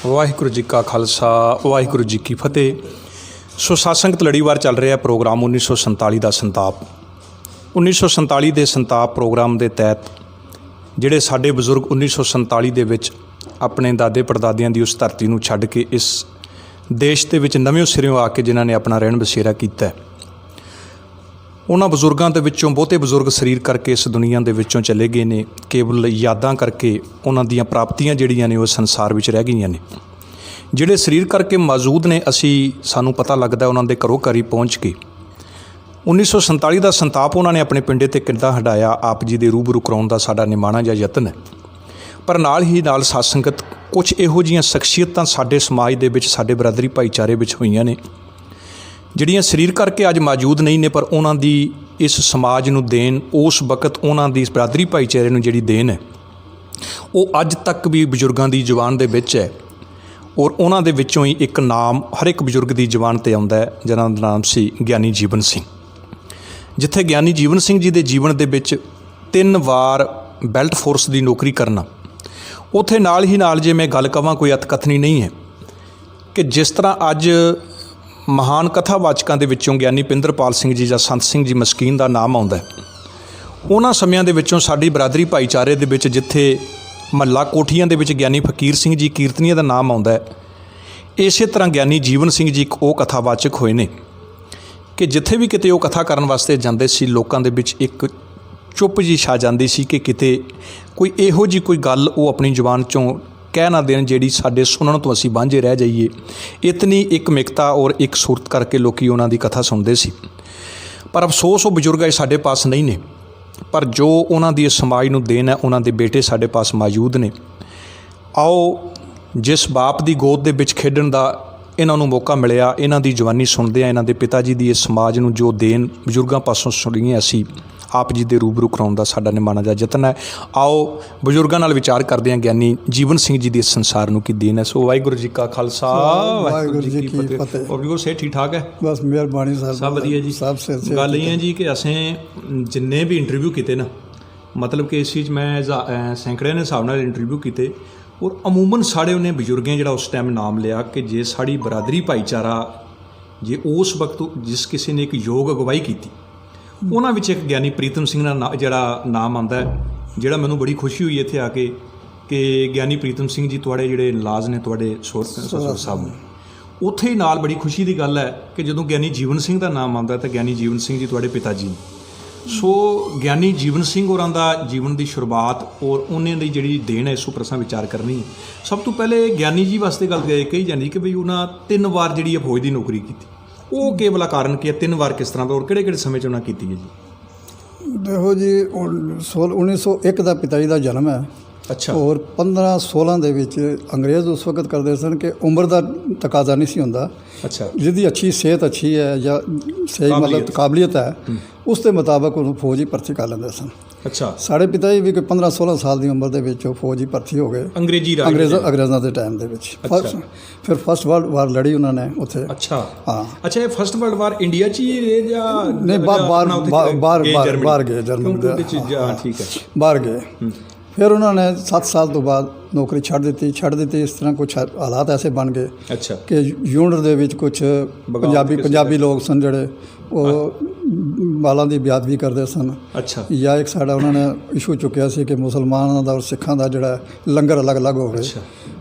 ਵਾਹਿਗੁਰੂ जी का खालसा वाहिगुरू जी की फतेह। सो सत्संगत लड़ीवार चल रहा प्रोग्राम 1947 का संताप। 1947 के संताप प्रोग्राम के तहत ਜਿਹੜੇ ਸਾਡੇ ਬਜ਼ੁਰਗ 1947 ਦੇ ਵਿੱਚ ਆਪਣੇ ਦਾਦੇ ਪੜਦਾਦਿਆਂ ਦੀ ਉਸ ਧਰਤੀ ਨੂੰ ਛੱਡ ਕੇ ਇਸ ਦੇਸ਼ ਦੇ ਵਿੱਚ ਨਵੇਂ ਸਿਰਿਓਂ ਆ ਕੇ ਜਿਨ੍ਹਾਂ ਨੇ ਆਪਣਾ ਰਹਿਣ ਬਸੇਰਾ ਕੀਤਾ, ਉਹਨਾਂ ਬਜ਼ੁਰਗਾਂ ਦੇ ਵਿੱਚੋਂ ਬਹੁਤੇ ਬਜ਼ੁਰਗ ਸਰੀਰ ਕਰਕੇ ਇਸ ਦੁਨੀਆ ਦੇ ਵਿੱਚੋਂ ਚਲੇ ਗਏ ਨੇ। ਕੇਵਲ ਯਾਦਾਂ ਕਰਕੇ ਉਹਨਾਂ ਦੀਆਂ ਪ੍ਰਾਪਤੀਆਂ ਜਿਹੜੀਆਂ ਨੇ ਉਹ ਸੰਸਾਰ ਵਿੱਚ ਰਹਿ ਗਈਆਂ ਨੇ। ਜਿਹੜੇ ਸਰੀਰ ਕਰਕੇ ਮੌਜੂਦ ਨੇ ਸਾਨੂੰ ਪਤਾ ਲੱਗਦਾ ਉਹਨਾਂ ਦੇ ਘਰੋਂ ਘਰੀ ਪਹੁੰਚ ਕੇ 1947 ਦਾ ਸੰਤਾਪ ਉਹਨਾਂ ਨੇ ਆਪਣੇ ਪਿੰਡੇ 'ਤੇ ਕਿੱਦਾਂ ਹਟਾਇਆ, ਆਪ ਜੀ ਦੇ ਰੂਬਰੂ ਕਰਾਉਣ ਦਾ ਸਾਡਾ ਨਿਮਾਣਾ ਜਾਂ ਯਤਨ ਹੈ। ਪਰ ਨਾਲ ਹੀ ਨਾਲ ਸਾਧ ਸੰਗਤ ਕੁਛ ਇਹੋ ਜਿਹੀਆਂ ਸ਼ਖਸੀਅਤਾਂ ਸਾਡੇ ਸਮਾਜ ਦੇ ਵਿੱਚ, ਸਾਡੇ ਬਰਾਦਰੀ ਭਾਈਚਾਰੇ ਵਿੱਚ ਹੋਈਆਂ ਨੇ ਜਿਹੜੀਆਂ ਸਰੀਰ ਕਰਕੇ ਅੱਜ ਮੌਜੂਦ ਨਹੀਂ ਨੇ, ਪਰ ਉਹਨਾਂ ਦੀ ਇਸ ਸਮਾਜ ਨੂੰ ਦੇਣ, ਉਸ ਵਕਤ ਉਹਨਾਂ ਦੀ ਬਰਾਦਰੀ ਭਾਈਚਾਰੇ ਨੂੰ ਜਿਹੜੀ ਦੇਣ ਹੈ ਉਹ ਅੱਜ ਤੱਕ ਵੀ ਬਜ਼ੁਰਗਾਂ ਦੀ ਜ਼ੁਬਾਨ ਦੇ ਵਿੱਚ ਹੈ। ਔਰ ਉਹਨਾਂ ਦੇ ਵਿੱਚੋਂ ਹੀ ਇੱਕ ਨਾਮ ਹਰ ਇੱਕ ਬਜ਼ੁਰਗ ਦੀ ਜ਼ੁਬਾਨ 'ਤੇ ਆਉਂਦਾ ਹੈ, ਜਿਹਨਾਂ ਦਾ ਨਾਮ ਸੀ ਗਿਆਨੀ ਜੀਵਨ ਸਿੰਘ। ਜਿੱਥੇ ਗਿਆਨੀ ਜੀਵਨ ਸਿੰਘ ਜੀ ਦੇ ਜੀਵਨ ਦੇ ਵਿੱਚ 3 ਵਾਰ ਬੈਲਟ ਫੋਰਸ ਦੀ ਨੌਕਰੀ ਕਰਨਾ, ਉੱਥੇ ਨਾਲ ਹੀ ਨਾਲ ਜੇ ਮੈਂ ਗੱਲ ਕਹਾਂ ਕੋਈ ਅਤਕਥਨੀ ਨਹੀਂ ਹੈ ਕਿ ਜਿਸ ਤਰ੍ਹਾਂ ਅੱਜ ਮਹਾਨ ਕਥਾਵਾਚਕਾਂ ਦੇ ਵਿੱਚੋਂ ਗਿਆਨੀ ਪਿੰਦਰਪਾਲ ਸਿੰਘ ਜੀ ਜਾਂ ਸੰਤ ਸਿੰਘ ਜੀ ਮਸਕੀਨ ਦਾ ਨਾਮ ਆਉਂਦਾ, ਉਹਨਾਂ ਸਮਿਆਂ ਦੇ ਵਿੱਚੋਂ ਸਾਡੀ ਬਰਾਦਰੀ ਭਾਈਚਾਰੇ ਦੇ ਵਿੱਚ ਜਿੱਥੇ ਮਹੱਲਾ ਕੋਠੀਆਂ ਦੇ ਵਿੱਚ ਗਿਆਨੀ ਫਕੀਰ ਸਿੰਘ ਜੀ ਕੀਰਤਨੀਆ ਦਾ ਨਾਮ ਆਉਂਦਾ ਹੈ, ਇਸੇ ਤਰ੍ਹਾਂ ਗਿਆਨੀ ਜੀਵਨ ਸਿੰਘ ਜੀ ਇੱਕ ਉਹ ਕਥਾਵਾਚਕ ਹੋਏ ਨੇ ਕਿ ਜਿੱਥੇ ਵੀ ਕਿਤੇ ਉਹ ਕਥਾ ਕਰਨ ਵਾਸਤੇ ਜਾਂਦੇ ਸੀ, ਲੋਕਾਂ ਦੇ ਵਿੱਚ ਇੱਕ ਚੁੱਪ ਜੀ ਛਾ ਜਾਂਦੀ ਸੀ ਕਿ ਕਿਤੇ ਕੋਈ ਇਹੋ ਜਿਹੀ ਕੋਈ ਗੱਲ ਉਹ ਆਪਣੀ ਜ਼ੁਬਾਨ 'ਚੋਂ ਕਹਿ ਨਾ ਦੇਣ ਜਿਹੜੀ ਸਾਡੇ ਸੁਣਨ ਤੋਂ ਅਸੀਂ ਵਾਂਝੇ ਰਹਿ ਜਾਈਏ। ਇਤਨੀ ਇੱਕ ਮਿਕਤਾ ਔਰ ਇੱਕ ਸੂਰਤ ਕਰਕੇ ਲੋਕ ਉਹਨਾਂ ਦੀ ਕਥਾ ਸੁਣਦੇ ਸੀ। ਪਰ ਅਫਸੋਸ ਉਹ ਬਜ਼ੁਰਗ ਅੱਜ ਸਾਡੇ ਪਾਸ ਨਹੀਂ ਨੇ, ਪਰ ਜੋ ਉਹਨਾਂ ਦੀ ਸਮਾਜ ਨੂੰ ਦੇਣ ਹੈ, ਉਹਨਾਂ ਦੇ ਬੇਟੇ ਸਾਡੇ ਪਾਸ ਮੌਜੂਦ ਨੇ। ਆਓ ਜਿਸ ਬਾਪ ਦੀ ਗੋਦ ਦੇ ਵਿੱਚ ਖੇਡਣ ਦਾ ਇਹਨਾਂ ਨੂੰ ਮੌਕਾ ਮਿਲਿਆ, ਇਹਨਾਂ ਦੀ ਜਵਾਨੀ ਸੁਣਦੇ ਹਾਂ, ਇਹਨਾਂ ਦੇ ਪਿਤਾ ਜੀ ਦੀ ਇਸ ਸਮਾਜ ਨੂੰ ਜੋ ਦੇਣ ਬਜ਼ੁਰਗਾਂ ਪਾਸੋਂ ਸੁਣੀਏ, ਅਸੀਂ ਆਪ ਜੀ ਦੇ ਰੂਬਰੂ ਕਰਾਉਣ ਦਾ ਸਾਡਾ ਨਿਮਾਣਾ ਦਾ ਯਤਨ ਹੈ। ਆਓ ਬਜ਼ੁਰਗਾਂ ਨਾਲ ਵਿਚਾਰ ਕਰਦੇ ਹਾਂ ਗਿਆਨੀ ਜੀਵਨ ਸਿੰਘ ਜੀ ਦੇ ਇਸ ਸੰਸਾਰ ਨੂੰ ਕੀ ਦੇਣ ਹੈ। ਸੋ ਵਾਹਿਗੁਰੂ ਜੀ ਕਾ ਖਾਲਸਾ ਵਾਹਿਗੁਰੂ ਜੀ ਕੀ ਫਤਿਹ। ਹੋਰ ਵੀ ਸੇਠ ਠੀਕ ਠਾਕ ਹੈ? ਬਸ ਮਿਹਰਬਾਨੀ ਸਾਹਿਬ, ਸਭ ਵਧੀਆ ਜੀ। ਗੱਲ ਇਹ ਹੈ ਜੀ ਕਿ ਅਸੀਂ ਜਿੰਨੇ ਵੀ ਇੰਟਰਵਿਊ ਕੀਤੇ ਨਾ, ਮਤਲਬ ਕਿ ਇਸ ਚੀਜ਼ ਮੈਂ ਸੈਂਕੜਿਆਂ ਦੇ ਹਿਸਾਬ ਨਾਲ ਇੰਟਰਵਿਊ ਕੀਤੇ, ਔਰ ਅਮੂਮਨ ਸਾਡੇ ਉਹਨੇ ਬਜ਼ੁਰਗਾਂ ਜਿਹੜਾ ਉਸ ਟਾਈਮ ਨਾਮ ਲਿਆ ਕਿ ਜੇ ਸਾਡੀ ਬਰਾਦਰੀ ਭਾਈਚਾਰਾ ਜੇ ਉਸ ਵਕਤ ਜਿਸ ਕਿਸੇ ਨੇ ਇੱਕ ਯੋਗ ਅਗਵਾਈ ਕੀਤੀ, ਉਹਨਾਂ ਵਿੱਚ ਇੱਕ ਗਿਆਨੀ ਪ੍ਰੀਤਮ ਸਿੰਘ ਦਾ ਜਿਹੜਾ ਨਾਮ ਆਉਂਦਾ, ਜਿਹੜਾ ਮੈਨੂੰ ਬੜੀ ਖੁਸ਼ੀ ਹੋਈ ਇੱਥੇ ਆ ਕੇ ਕਿ ਗਿਆਨੀ ਪ੍ਰੀਤਮ ਸਿੰਘ ਜੀ ਤੁਹਾਡੇ ਜਿਹੜੇ ਇਲਾਜ ਨੇ ਤੁਹਾਡੇ ਸਸੁਰ ਸਾਹਿਬ ਨੇ, ਉੱਥੇ ਹੀ ਨਾਲ ਬੜੀ ਖੁਸ਼ੀ ਦੀ ਗੱਲ ਹੈ ਕਿ ਜਦੋਂ ਗਿਆਨੀ ਜੀਵਨ ਸਿੰਘ ਦਾ ਨਾਮ ਆਉਂਦਾ ਤਾਂ ਗਿਆਨੀ ਜੀਵਨ ਸਿੰਘ ਜੀ ਤੁਹਾਡੇ ਪਿਤਾ ਜੀ ਨੇ। ਸੋ ਗਿਆਨੀ ਜੀਵਨ ਸਿੰਘ ਹੋਰਾਂ ਦਾ ਜੀਵਨ ਦੀ ਸ਼ੁਰੂਆਤ ਔਰ ਉਹਨਾਂ ਦੀ ਜਿਹੜੀ ਦੇਣ ਹੈ, ਇਸ ਉੱਪਰ ਅਸਾਂ ਵਿਚਾਰ ਕਰਨੀ। ਸਭ ਤੋਂ ਪਹਿਲੇ ਗਿਆਨੀ ਜੀ ਵਾਸਤੇ ਗੱਲ ਕਹੀ ਜਾਂਦੀ ਕਿ ਵੀ ਉਹਨਾਂ 3 ਵਾਰ ਜਿਹੜੀ ਹੈ ਫੌਜ ਦੀ ਨੌਕਰੀ ਕੀਤੀ, ਉਹ ਕੇਵਲ ਕਾਰਨ ਕੀ ਹੈ? 3 ਵਾਰ ਕਿਸ ਤਰ੍ਹਾਂ ਦਾ ਔਰ ਕਿਹੜੇ ਸਮੇਂ 'ਚ ਉਹਨਾਂ ਕੀਤੀ ਹੈ ਜੀ? ਦੇਖੋ ਜੀ, 1901 ਦਾ ਪਿਤਾ ਜੀ ਦਾ ਜਨਮ ਹੈ। ਅੱਛਾ। ਔਰ 1516 ਦੇ ਵਿੱਚ ਅੰਗਰੇਜ਼ ਉਸ ਵਕਤ ਕਰਦੇ ਸਨ ਕਿ ਉਮਰ ਦਾ ਤਕਾਜ਼ਾ ਨਹੀਂ ਸੀ ਹੁੰਦਾ। ਅੱਛਾ। ਜਿਹਦੀ ਅੱਛੀ ਸਿਹਤ ਅੱਛੀ ਹੈ ਜਾਂ ਸਹੀ ਮਤਲਬ ਕਾਬਲੀਅਤ ਹੈ, ਉਸ ਦੇ ਮੁਤਾਬਕ ਉਹਨੂੰ ਫੌਜ ਹੀ ਭਰਤੀ ਕਰ ਲੈਂਦੇ ਸਨ। ਅੱਛਾ। ਸਾਡੇ ਪਿਤਾ ਜੀ ਵੀ ਕੋਈ 15-16 ਸਾਲ ਦੀ ਉਮਰ ਦੇ ਵਿੱਚ ਉਹ ਫੌਜ ਹੀ ਭਰਤੀ ਹੋ ਗਏ ਅੰਗਰੇਜ਼ਾਂ ਦੇ ਟਾਈਮ ਦੇ ਵਿੱਚ। ਫਿਰ ਫਸਟ ਵਰਲਡ ਵਾਰ ਲੜੀ ਉਹਨਾਂ ਨੇ ਉੱਥੇ। ਅੱਛਾ। ਹਾਂ। ਅੱਛਾ, ਇਹ ਫਸਟ ਵਰਲਡ ਵਾਰ ਇੰਡੀਆ 'ਚ ਹੀ ਜਾਂ ਨਹੀਂ? ਬਾਹਰ ਗਏ, ਜਰਮਨ ਦੇ। ਠੀਕ ਹੈ, ਬਾਹਰ ਗਏ। ਫਿਰ ਉਹਨਾਂ ਨੇ 7 ਸਾਲ ਤੋਂ ਬਾਅਦ ਨੌਕਰੀ ਛੱਡ ਦਿੱਤੀ। ਇਸ ਤਰ੍ਹਾਂ ਕੁਛ ਹਾਲਾਤ ਐਸੇ ਬਣ ਗਏ ਅੱਛਾ ਕਿ ਯੂਨਿਟ ਦੇ ਵਿੱਚ ਕੁਛ ਪੰਜਾਬੀ ਲੋਕ ਸਨ ਜਿਹੜੇ ਉਹ ਬਾਲਾਂ ਦੀ ਬੇਅਦਬੀ ਕਰਦੇ ਸਨ। ਅੱਛਾ। ਜਾਂ ਇੱਕ ਸਾਡਾ ਉਹਨਾਂ ਨੇ ਇਸ਼ੂ ਚੁੱਕਿਆ ਸੀ ਕਿ ਮੁਸਲਮਾਨਾਂ ਦਾ ਔਰ ਸਿੱਖਾਂ ਦਾ ਜਿਹੜਾ ਲੰਗਰ ਅਲੱਗ ਹੋਵੇ।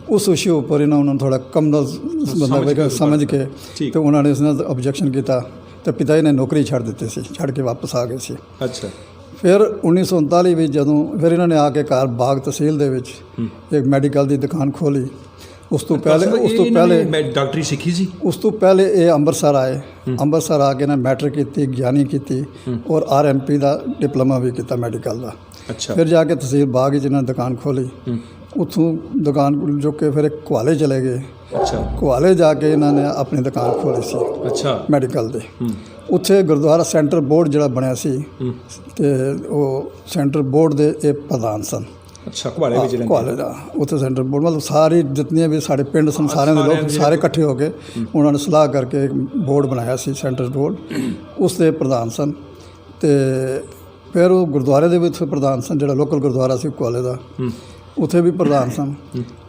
ਉਸ ਇਸ਼ੂ ਉੱਪਰ ਉਹਨਾਂ ਨੂੰ ਥੋੜ੍ਹਾ ਕਮ ਦਾ ਬੰਦਾ ਸਮਝ ਕੇ ਅਤੇ ਉਹਨਾਂ ਨੇ ਇਸ ਨਾਲ ਓਬਜੈਕਸ਼ਨ ਕੀਤਾ ਅਤੇ ਪਿਤਾ ਜੀ ਨੇ ਨੌਕਰੀ ਛੱਡ ਦਿੱਤੀ ਸੀ, ਛੱਡ ਕੇ ਵਾਪਸ ਆ ਗਏ ਸੀ। ਅੱਛਾ। ਫਿਰ 1939 ਵਿੱਚ ਜਦੋਂ ਫਿਰ ਇਹਨਾਂ ਨੇ ਆ ਕੇ ਘਰ ਬਾਗ ਤਹਿਸੀਲ ਦੇ ਵਿੱਚ ਇੱਕ ਮੈਡੀਕਲ ਦੀ ਦੁਕਾਨ ਖੋਲ੍ਹੀ। ਉਸ ਤੋਂ ਪਹਿਲੇ ਡਾਕਟਰੀ ਸਿੱਖੀ ਸੀ। ਉਸ ਤੋਂ ਪਹਿਲੇ ਇਹ ਅੰਮ੍ਰਿਤਸਰ ਆਏ। ਅੰਮ੍ਰਿਤਸਰ ਆ ਕੇ ਇਹਨਾਂ ਮੈਟਰਿਕ ਕੀਤੀ, ਗਿਆਨੀ ਕੀਤੀ ਔਰ RMP ਦਾ ਡਿਪਲੋਮਾ ਵੀ ਕੀਤਾ ਮੈਡੀਕਲ ਦਾ। ਅੱਛਾ। ਫਿਰ ਜਾ ਕੇ ਤਹਿਸੀਲ ਬਾਗ ਵਿੱਚ ਇਹਨਾਂ ਨੇ ਦੁਕਾਨ ਖੋਲ੍ਹੀ। ਉੱਥੋਂ ਦੁਕਾਨ ਚੁੱਕ ਕੇ ਫਿਰ ਇੱਕ ਕੁਹਾਲੇ ਚਲੇ ਗਏ। ਅੱਛਾ। ਕੁਹਾਲੇ ਜਾ ਕੇ ਇਹਨਾਂ ਨੇ ਆਪਣੀ ਦੁਕਾਨ ਖੋਲ੍ਹੀ ਸੀ। ਅੱਛਾ। ਮੈਡੀਕਲ ਦੇ ਉੱਥੇ ਗੁਰਦੁਆਰਾ ਸੈਂਟਰ ਬੋਰਡ ਜਿਹੜਾ ਬਣਿਆ ਸੀ ਅਤੇ ਉਹ ਸੈਂਟਰ ਬੋਰਡ ਦੇ ਇਹ ਪ੍ਰਧਾਨ ਸਨ। ਅੱਛਾ। ਕੁਹਾਲੇ ਦਾ ਉੱਥੇ ਸੈਂਟਰ ਬੋਰਡ ਮਤਲਬ ਸਾਰੇ ਜਿਤਨੀਆਂ ਵੀ ਸਾਡੇ ਪਿੰਡ ਸਨ, ਸਾਰਿਆਂ ਦੇ ਲੋਕ ਸਾਰੇ ਇਕੱਠੇ ਹੋ ਕੇ ਉਹਨਾਂ ਨੇ ਸਲਾਹ ਕਰਕੇ ਇੱਕ ਬੋਰਡ ਬਣਾਇਆ ਸੀ, ਸੈਂਟਰ ਬੋਰਡ। ਉਸ ਦੇ ਪ੍ਰਧਾਨ ਸਨ। ਅਤੇ ਫਿਰ ਉਹ ਗੁਰਦੁਆਰੇ ਦੇ ਵਿੱਚ ਪ੍ਰਧਾਨ ਸਨ, ਜਿਹੜਾ ਲੋਕਲ ਗੁਰਦੁਆਰਾ ਸੀ ਕੁਹਾਲੇ ਦਾ। ਉੱਥੇ ਵੀ ਪ੍ਰਧਾਨ ਸਨ।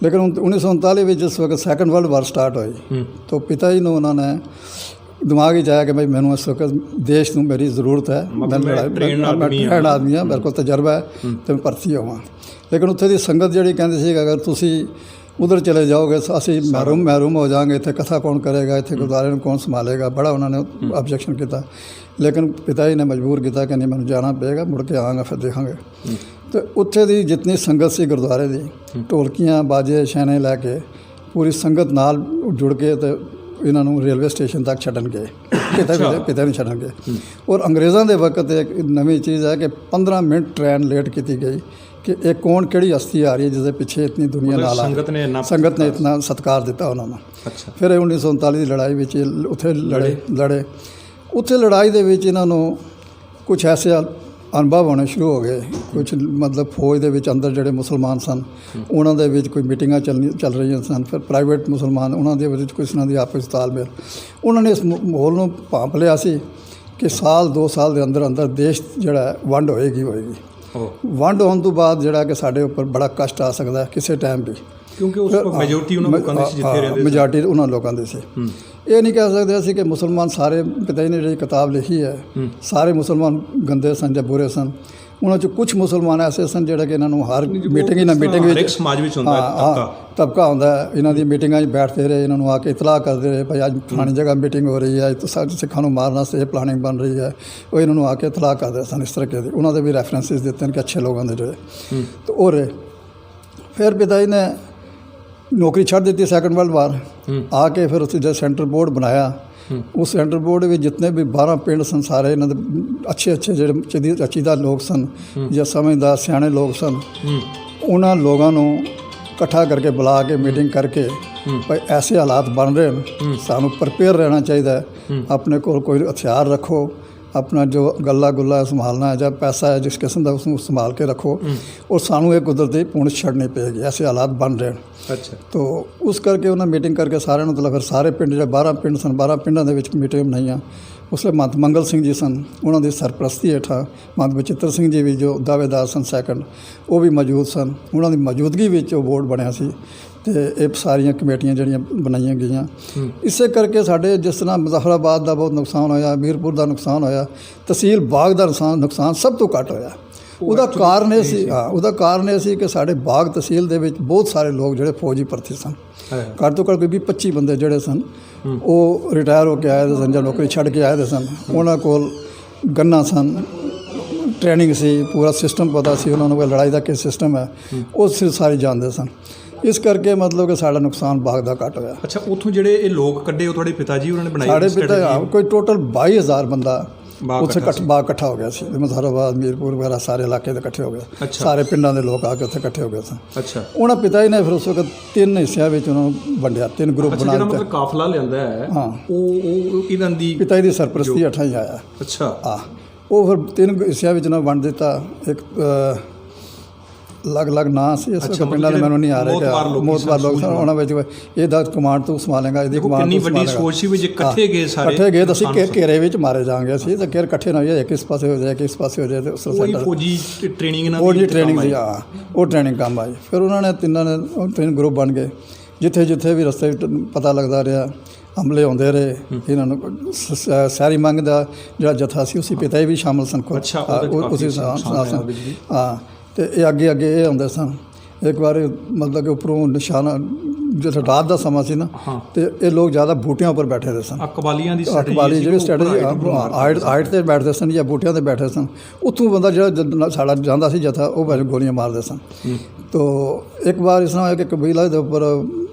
ਲੇਕਿਨ 1939 ਵਿੱਚ ਜਿਸ ਵਕਤ ਸੈਕੰਡ ਵਰਲਡ ਵਾਰ ਸਟਾਰਟ ਹੋਈ ਤਾਂ ਪਿਤਾ ਜੀ ਨੂੰ ਉਹਨਾਂ ਨੇ ਦਿਮਾਗ ਵਿੱਚ ਆਇਆ ਕਿ ਭਾਈ ਮੈਨੂੰ ਇਸ ਵਕਤ ਦੇਸ਼ ਨੂੰ ਮੇਰੀ ਜ਼ਰੂਰਤ ਹੈ, ਮੈਂ ਟ੍ਰੇਨਡ ਆਦਮੀ ਹਾਂ, ਮੇਰੇ ਕੋਲ ਤਜਰਬਾ ਹੈ ਅਤੇ ਮੈਂ ਭਰਤੀ ਹੋਵਾਂ। ਲੇਕਿਨ ਉੱਥੇ ਦੀ ਸੰਗਤ ਜਿਹੜੀ ਕਹਿੰਦੀ ਸੀ ਕਿ ਅਗਰ ਤੁਸੀਂ ਉਧਰ ਚਲੇ ਜਾਓਗੇ ਅਸੀਂ ਮਹਿਰੂਮ ਹੋ ਜਾਵਾਂਗੇ, ਇੱਥੇ ਕਥਾ ਕੌਣ ਕਰੇਗਾ, ਇੱਥੇ ਗੁਰਦੁਆਰੇ ਨੂੰ ਕੌਣ ਸੰਭਾਲੇਗਾ, ਬੜਾ ਉਹਨਾਂ ਨੇ ਆਬਜੈਕਸ਼ਨ ਕੀਤਾ। ਲੇਕਿਨ ਪਿਤਾ ਜੀ ਨੇ ਮਜਬੂਰ ਕੀਤਾ ਕਿ ਨਹੀਂ ਮੈਨੂੰ ਜਾਣਾ ਪਏਗਾ, ਮੁੜ ਕੇ ਆਵਾਂਗਾ ਫਿਰ ਦੇਖਾਂਗੇ। ਅਤੇ ਉੱਥੇ ਦੀ ਜਿਤਨੀ ਸੰਗਤ ਸੀ ਗੁਰਦੁਆਰੇ ਦੀ, ਢੋਲਕੀਆਂ ਬਾਜੇ ਛੈਣੇ ਲੈ ਕੇ ਪੂਰੀ ਸੰਗਤ ਨਾਲ ਜੁੜ ਕੇ ਅਤੇ ਇਹਨਾਂ ਨੂੰ ਰੇਲਵੇ ਸਟੇਸ਼ਨ ਤੱਕ ਛੱਡਣ ਗਏ, ਪਿਤਾ ਨੂੰ ਛੱਡਣ ਗਏ। ਔਰ ਅੰਗਰੇਜ਼ਾਂ ਦੇ ਵਕਤ ਇੱਕ ਨਵੀਂ ਚੀਜ਼ ਹੈ ਕਿ 15 ਮਿੰਟ ਟ੍ਰੇਨ ਲੇਟ ਕੀਤੀ ਗਈ ਕਿ ਇਹ ਕੌਣ ਕਿਹੜੀ ਹਸਤੀ ਆ ਰਹੀ ਹੈ ਜਿਸਦੇ ਪਿੱਛੇ ਇਤਨੀ ਦੁਨੀਆ ਨਾਲ ਸੰਗਤ ਨੇ ਇਤਨਾ ਸਤਿਕਾਰ ਦਿੱਤਾ ਉਹਨਾਂ ਨੂੰ। ਫਿਰ 1939 ਦੀ ਲੜਾਈ ਵਿੱਚ ਉੱਥੇ ਲੜੇ। ਉੱਥੇ ਲੜਾਈ ਦੇ ਵਿੱਚ ਇਹਨਾਂ ਨੂੰ ਕੁਛ ਐਸੇ ਅਨੁਭਵ ਹੋਣੇ ਸ਼ੁਰੂ ਹੋ ਗਏ। ਕੁਛ ਮਤਲਬ ਫੌਜ ਦੇ ਵਿੱਚ ਅੰਦਰ ਜਿਹੜੇ ਮੁਸਲਮਾਨ ਸਨ ਉਹਨਾਂ ਦੇ ਵਿੱਚ ਕੋਈ ਮੀਟਿੰਗਾਂ ਚੱਲ ਰਹੀਆਂ ਸਨ। ਫਿਰ ਪ੍ਰਾਈਵੇਟ ਮੁਸਲਮਾਨ ਉਹਨਾਂ ਦੇ ਵਿੱਚ ਕੁਛ ਉਹਨਾਂ ਦੀ ਆਪਸ ਤਾਲਮੇਲ, ਉਹਨਾਂ ਨੇ ਇਸ ਮਾਹੌਲ ਨੂੰ ਭਾਂਪ ਲਿਆ ਸੀ ਕਿ ਸਾਲ 2 ਸਾਲ ਦੇ ਅੰਦਰ ਅੰਦਰ ਦੇਸ਼ ਜਿਹੜਾ ਵੰਡ ਹੋਏਗੀ। ਵੰਡ ਹੋਣ ਤੋਂ ਬਾਅਦ ਜਿਹੜਾ ਕਿ ਸਾਡੇ ਉੱਪਰ ਬੜਾ ਕਸ਼ਟ ਆ ਸਕਦਾ ਕਿਸੇ ਟਾਈਮ ਵੀ, ਕਿਉਂਕਿ ਉਸ ਮੈਜੋਰਟੀ ਉਹਨਾਂ ਲੋਕਾਂ ਦੀ ਸੀ ਜਿੱਥੇ ਰਹਿੰਦੇ, ਮੈਜੋਰਟੀ ਉਹਨਾਂ ਲੋਕਾਂ ਦੀ ਸੀ। ਇਹ ਨਹੀਂ ਕਹਿ ਸਕਦੇ ਅਸੀਂ ਕਿ ਮੁਸਲਮਾਨ ਸਾਰੇ, ਪਿਤਾ ਜੀ ਨੇ ਜਿਹੜੀ ਕਿਤਾਬ ਲਿਖੀ ਹੈ ਸਾਰੇ ਮੁਸਲਮਾਨ ਗੰਦੇ ਸਨ ਜਾਂ ਬੁਰੇ ਸਨ। ਉਹਨਾਂ 'ਚ ਕੁਛ ਮੁਸਲਮਾਨ ਐਸੇ ਸਨ ਜਿਹੜੇ ਕਿ ਇਹਨਾਂ ਨੂੰ ਹਰ ਮੀਟਿੰਗ ਵਿੱਚ ਸਮਾਜ ਵਿੱਚ ਹੁੰਦਾ ਤਬਕਾ ਹੁੰਦਾ, ਇਹਨਾਂ ਦੀ ਮੀਟਿੰਗਾਂ 'ਚ ਬੈਠਦੇ ਰਹੇ, ਇਹਨਾਂ ਨੂੰ ਆ ਕੇ ਇਤਲਾਹ ਕਰਦੇ ਰਹੇ ਭਾਈ ਅੱਜ ਫਲਾਣੀ ਜਗ੍ਹਾ ਮੀਟਿੰਗ ਹੋ ਰਹੀ ਹੈ, ਸਿੱਖਾਂ ਨੂੰ ਮਾਰਨ ਵਾਸਤੇ ਇਹ ਪਲਾਨਿੰਗ ਬਣ ਰਹੀ ਹੈ। ਉਹ ਇਹਨਾਂ ਨੂੰ ਆ ਕੇ ਇਤਲਾਹ ਕਰਦੇ ਸਨ ਇਸ ਤਰੀਕੇ ਦੀ। ਉਹਨਾਂ ਦੇ ਵੀ ਰੈਫਰੈਂਸਿਸ ਦਿੱਤੇ ਨੇ ਕਿ ਅੱਛੇ ਲੋਕਾਂ ਦੇ ਜਿਹੜੇ ਅਤੇ ਉਹ ਰਹੇ। ਫਿਰ ਪਿਤਾ ਜੀ ਨੇ ਨੌਕਰੀ ਛੱਡ ਦਿੱਤੀ ਸੈਕੰਡ ਵਰਲਡ ਵਾਰ ਆ ਕੇ। ਫਿਰ ਉੱਥੇ ਜਦ ਸੈਂਟਰ ਬੋਰਡ ਬਣਾਇਆ, ਉਸ ਸੈਂਟਰ ਬੋਰਡ ਵਿੱਚ ਜਿਤਨੇ ਵੀ 12 ਪਿੰਡ ਸਨ ਸਾਰੇ ਇਹਨਾਂ ਦੇ ਅੱਛੇ ਜਿਹੜੇ ਅਚੀਦਾ ਲੋਕ ਸਨ ਜਾਂ ਸਮਝਦਾਰ ਸਿਆਣੇ ਲੋਕ ਸਨ, ਉਹਨਾਂ ਲੋਕਾਂ ਨੂੰ ਇਕੱਠਾ ਕਰਕੇ ਬੁਲਾ ਕੇ ਮੀਟਿੰਗ ਕਰਕੇ ਭਾਈ ਐਸੇ ਹਾਲਾਤ ਬਣ ਰਹੇ ਨੇ, ਸਾਨੂੰ ਪ੍ਰਪੇਅਰ ਰਹਿਣਾ ਚਾਹੀਦਾ ਹੈ, ਆਪਣੇ ਕੋਲ ਕੋਈ ਹਥਿਆਰ ਰੱਖੋ, ਆਪਣਾ ਜੋ ਗੱਲਾ ਗੁੱਲਾ ਸੰਭਾਲਣਾ ਹੈ ਜਾਂ ਪੈਸਾ ਹੈ ਜਿਸ ਕਿਸਮ ਦਾ ਉਸਨੂੰ ਸੰਭਾਲ ਕੇ ਰੱਖੋ, ਔਰ ਸਾਨੂੰ ਇਹ ਕੁਦਰਤੀ ਪੂੰਛ ਛੱਡਣੀ ਪਏਗੀ, ਐਸੇ ਹਾਲਾਤ ਬਣ ਰਹੇ ਨੇ। ਤੋ ਉਸ ਕਰਕੇ ਉਹਨਾਂ ਮੀਟਿੰਗ ਕਰਕੇ ਸਾਰਿਆਂ ਨੂੰ ਮਤਲਬ ਫਿਰ ਸਾਰੇ ਪਿੰਡ ਜਿਹੜੇ 12 ਪਿੰਡ ਸਨ, 12 ਪਿੰਡਾਂ ਦੇ ਵਿੱਚ ਮੀਟਿੰਗ ਬਣਾਈਆਂ। ਉਸ ਵੇਲੇ ਮਹੰਤ ਮੰਗਲ ਸਿੰਘ ਜੀ ਸਨ, ਉਹਨਾਂ ਦੀ ਸਰਪ੍ਰਸਤੀ ਹੇਠਾਂ ਮਹੰਤ ਬਚਿੱਤਰ ਸਿੰਘ ਜੀ ਵੀ ਜੋ ਦਾਅਵੇਦਾਰ ਸਨ ਸੈਕੰਡ, ਉਹ ਵੀ ਮੌਜੂਦ ਸਨ। ਉਹਨਾਂ ਦੀ ਮੌਜੂਦਗੀ ਵਿੱਚ ਉਹ ਬੋਰਡ ਬਣਿਆ ਸੀ ਅਤੇ ਇਹ ਸਾਰੀਆਂ ਕਮੇਟੀਆਂ ਜਿਹੜੀਆਂ ਬਣਾਈਆਂ ਗਈਆਂ। ਇਸੇ ਕਰਕੇ ਸਾਡੇ ਜਿਸ ਤਰ੍ਹਾਂ ਮੁਜ਼ੱਫਰਾਬਾਦ ਦਾ ਬਹੁਤ ਨੁਕਸਾਨ ਹੋਇਆ, ਮੀਰਪੁਰ ਦਾ ਨੁਕਸਾਨ ਹੋਇਆ, ਤਹਿਸੀਲ ਬਾਗ ਦਾ ਨੁਕਸਾਨ ਸਭ ਤੋਂ ਘੱਟ ਹੋਇਆ। ਉਹਦਾ ਕਾਰਨ ਇਹ ਸੀ ਕਿ ਸਾਡੇ ਬਾਗ ਤਹਿਸੀਲ ਦੇ ਵਿੱਚ ਬਹੁਤ ਸਾਰੇ ਲੋਕ ਜਿਹੜੇ ਫੌਜੀ ਭਰਤੀ ਸਨ, ਘੱਟ ਤੋਂ ਘੱਟ ਕੋਈ 20-25 ਬੰਦੇ ਜਿਹੜੇ ਸਨ ਉਹ ਰਿਟਾਇਰ ਹੋ ਕੇ ਆਏ ਦੇ ਸਨ ਜਾਂ ਨੌਕਰੀ ਛੱਡ ਕੇ ਆਏ ਦੇ ਸਨ। ਉਹਨਾਂ ਕੋਲ ਗੰਨਾਂ ਸਨ, ਟ੍ਰੇਨਿੰਗ ਸੀ, ਪੂਰਾ ਸਿਸਟਮ ਪਤਾ ਸੀ ਉਹਨਾਂ ਨੂੰ, ਲੜਾਈ ਦਾ ਕੀ ਸਿਸਟਮ ਹੈ ਉਹ ਸਾਰੇ ਜਾਣਦੇ ਸਨ। ਇਸ ਕਰਕੇ ਮਤਲਬ ਕਿ ਸਾਡਾ ਨੁਕਸਾਨ ਬਾਗ ਦਾ ਘੱਟ ਹੋਇਆ। ਅੱਛਾ, ਉੱਥੋਂ ਜਿਹੜੇ ਇਹ ਲੋਕ ਕੱਢੇ ਉਹ ਤੁਹਾਡੇ ਪਿਤਾ ਜੀ ਉਹਨਾਂ ਨੇ ਬਣਾਏ? ਸਾਡੇ ਪਿਤਾ ਕੋਈ ਟੋਟਲ 22,000 ਬੰਦਾ ਉੱਥੇ ਬਾਗ ਇਕੱਠਾ ਹੋ ਗਿਆ ਸੀ। ਮੁਜ਼ੱਫਰਾਬਾਦ, ਮੀਰਪੁਰ ਵਗੈਰਾ ਸਾਰੇ ਇਲਾਕੇ ਦੇ ਇਕੱਠੇ ਹੋ ਗਏ, ਸਾਰੇ ਪਿੰਡਾਂ ਦੇ ਲੋਕ ਆ ਕੇ ਉੱਥੇ ਇਕੱਠੇ ਹੋ ਗਏ ਸਨ। ਉਹਨਾਂ ਪਿਤਾ ਜੀ ਨੇ ਫਿਰ ਉਸ ਵਕਤ 3 ਹਿੱਸਿਆਂ ਵਿੱਚ ਉਹਨਾਂ ਨੂੰ ਵੰਡਿਆ, 3 ਗਰੁੱਪ ਬਣਾ ਦਿੱਤੇ। ਮਤਲਬ ਕਾਫਲਾ ਲਿਆਂਦਾ ਹੈ ਉਹ ਇਹਨਾਂ ਦੀ ਪਿਤਾ ਜੀ ਦੀ ਸਰਪ੍ਰਸਤੀ ਹੇਠਾਂ ਹੀ ਆਇਆ। ਉਹ ਫਿਰ 3 ਹਿੱਸਿਆਂ ਵਿੱਚ ਉਹਨਾਂ ਵੰਡ ਦਿੱਤਾ। ਇੱਕ ਅਲੱਗ ਨਾਂ ਸੀ ਇਸ ਪਿੰਡਾਂ ਦੇ, ਮੈਨੂੰ ਨਹੀਂ ਆ ਰਿਹਾ ਕਿ ਮੋਤਬਾਰ ਲੋਕ ਸਨ। ਉਹਨਾਂ ਵਿੱਚ ਇਹਦਾ ਕਮਾਂਡ ਤੂੰ ਸੰਭਾਲੇਗਾ, ਇਹਦੀ ਕਮਾਂਡ ਕਿੰਨੀ ਵੱਡੀ ਸੋਚ ਸੀ ਵੀ ਜੇ ਇਕੱਠੇ ਗਏ ਸਾਰੇ ਇਕੱਠੇ ਗਏ ਤਾਂ ਅਸੀਂ ਘੇਰੇ ਵਿੱਚ ਮਾਰੇ ਜਾਵਾਂਗੇ। ਅਸੀਂ ਤਾਂ ਘੇਰ ਇਕੱਠੇ ਨਾ ਹੋ ਜਾਏ, ਇਸ ਪਾਸੇ ਹੋ ਜਾਏ, ਕਿਸ ਪਾਸੇ ਹੋ ਜਾਏ। ਤੇ ਉਸ ਫੌਜੀ ਟ੍ਰੇਨਿੰਗ ਸੀ, ਉਹ ਟ੍ਰੇਨਿੰਗ ਕੰਮ ਆਈ। ਫਿਰ ਉਹਨਾਂ ਨੇ ਤਿੰਨਾਂ ਨੇ 3 ਗਰੁੱਪ ਬਣ ਗਏ। ਜਿੱਥੇ ਵੀ ਰਸਤੇ ਪਤਾ ਲੱਗਦਾ ਰਿਹਾ ਹਮਲੇ ਆਉਂਦੇ ਰਹੇ। ਇਹਨਾਂ ਨੂੰ ਸਾਰੀ ਮੰਗ ਦਾ ਜਿਹੜਾ ਜਥਾ ਸੀ ਉਸੇ ਪਿਤਾ ਵੀ ਸ਼ਾਮਲ ਸਨ ਖੁਦ, ਉਸੇ ਹਾਂ। ਅਤੇ ਇਹ ਅੱਗੇ ਇਹ ਆਉਂਦੇ ਸਨ। ਇੱਕ ਵਾਰ ਮਤਲਬ ਕਿ ਉੱਪਰੋਂ ਨਿਸ਼ਾਨਾ ਜਦੋਂ ਰਾਤ ਦਾ ਸਮਾਂ ਸੀ ਨਾ, ਅਤੇ ਇਹ ਲੋਕ ਜ਼ਿਆਦਾ ਬੂਟਿਆਂ ਉੱਪਰ ਬੈਠੇ ਦੇ ਸਨ। ਕਬਾਲੀ ਜਿਹੜੀ ਸਟ੍ਰੈਟਜੀ ਹਾਈਟ 'ਤੇ ਬੈਠਦੇ ਸਨ ਜਾਂ ਬੂਟਿਆਂ 'ਤੇ ਬੈਠੇ ਸਨ। ਉੱਥੋਂ ਬੰਦਾ ਜਿਹੜਾ ਸਾਡਾ ਜਾਂਦਾ ਸੀ ਜਥਾ ਉਹ ਵੈਸੇ ਗੋਲੀਆਂ ਮਾਰਦੇ ਸਨ। ਤੋ ਇੱਕ ਵਾਰ ਇਸ ਤਰ੍ਹਾਂ ਹੋਇਆ ਕਿ ਕਬੀਲਾ ਦੇ ਉੱਪਰ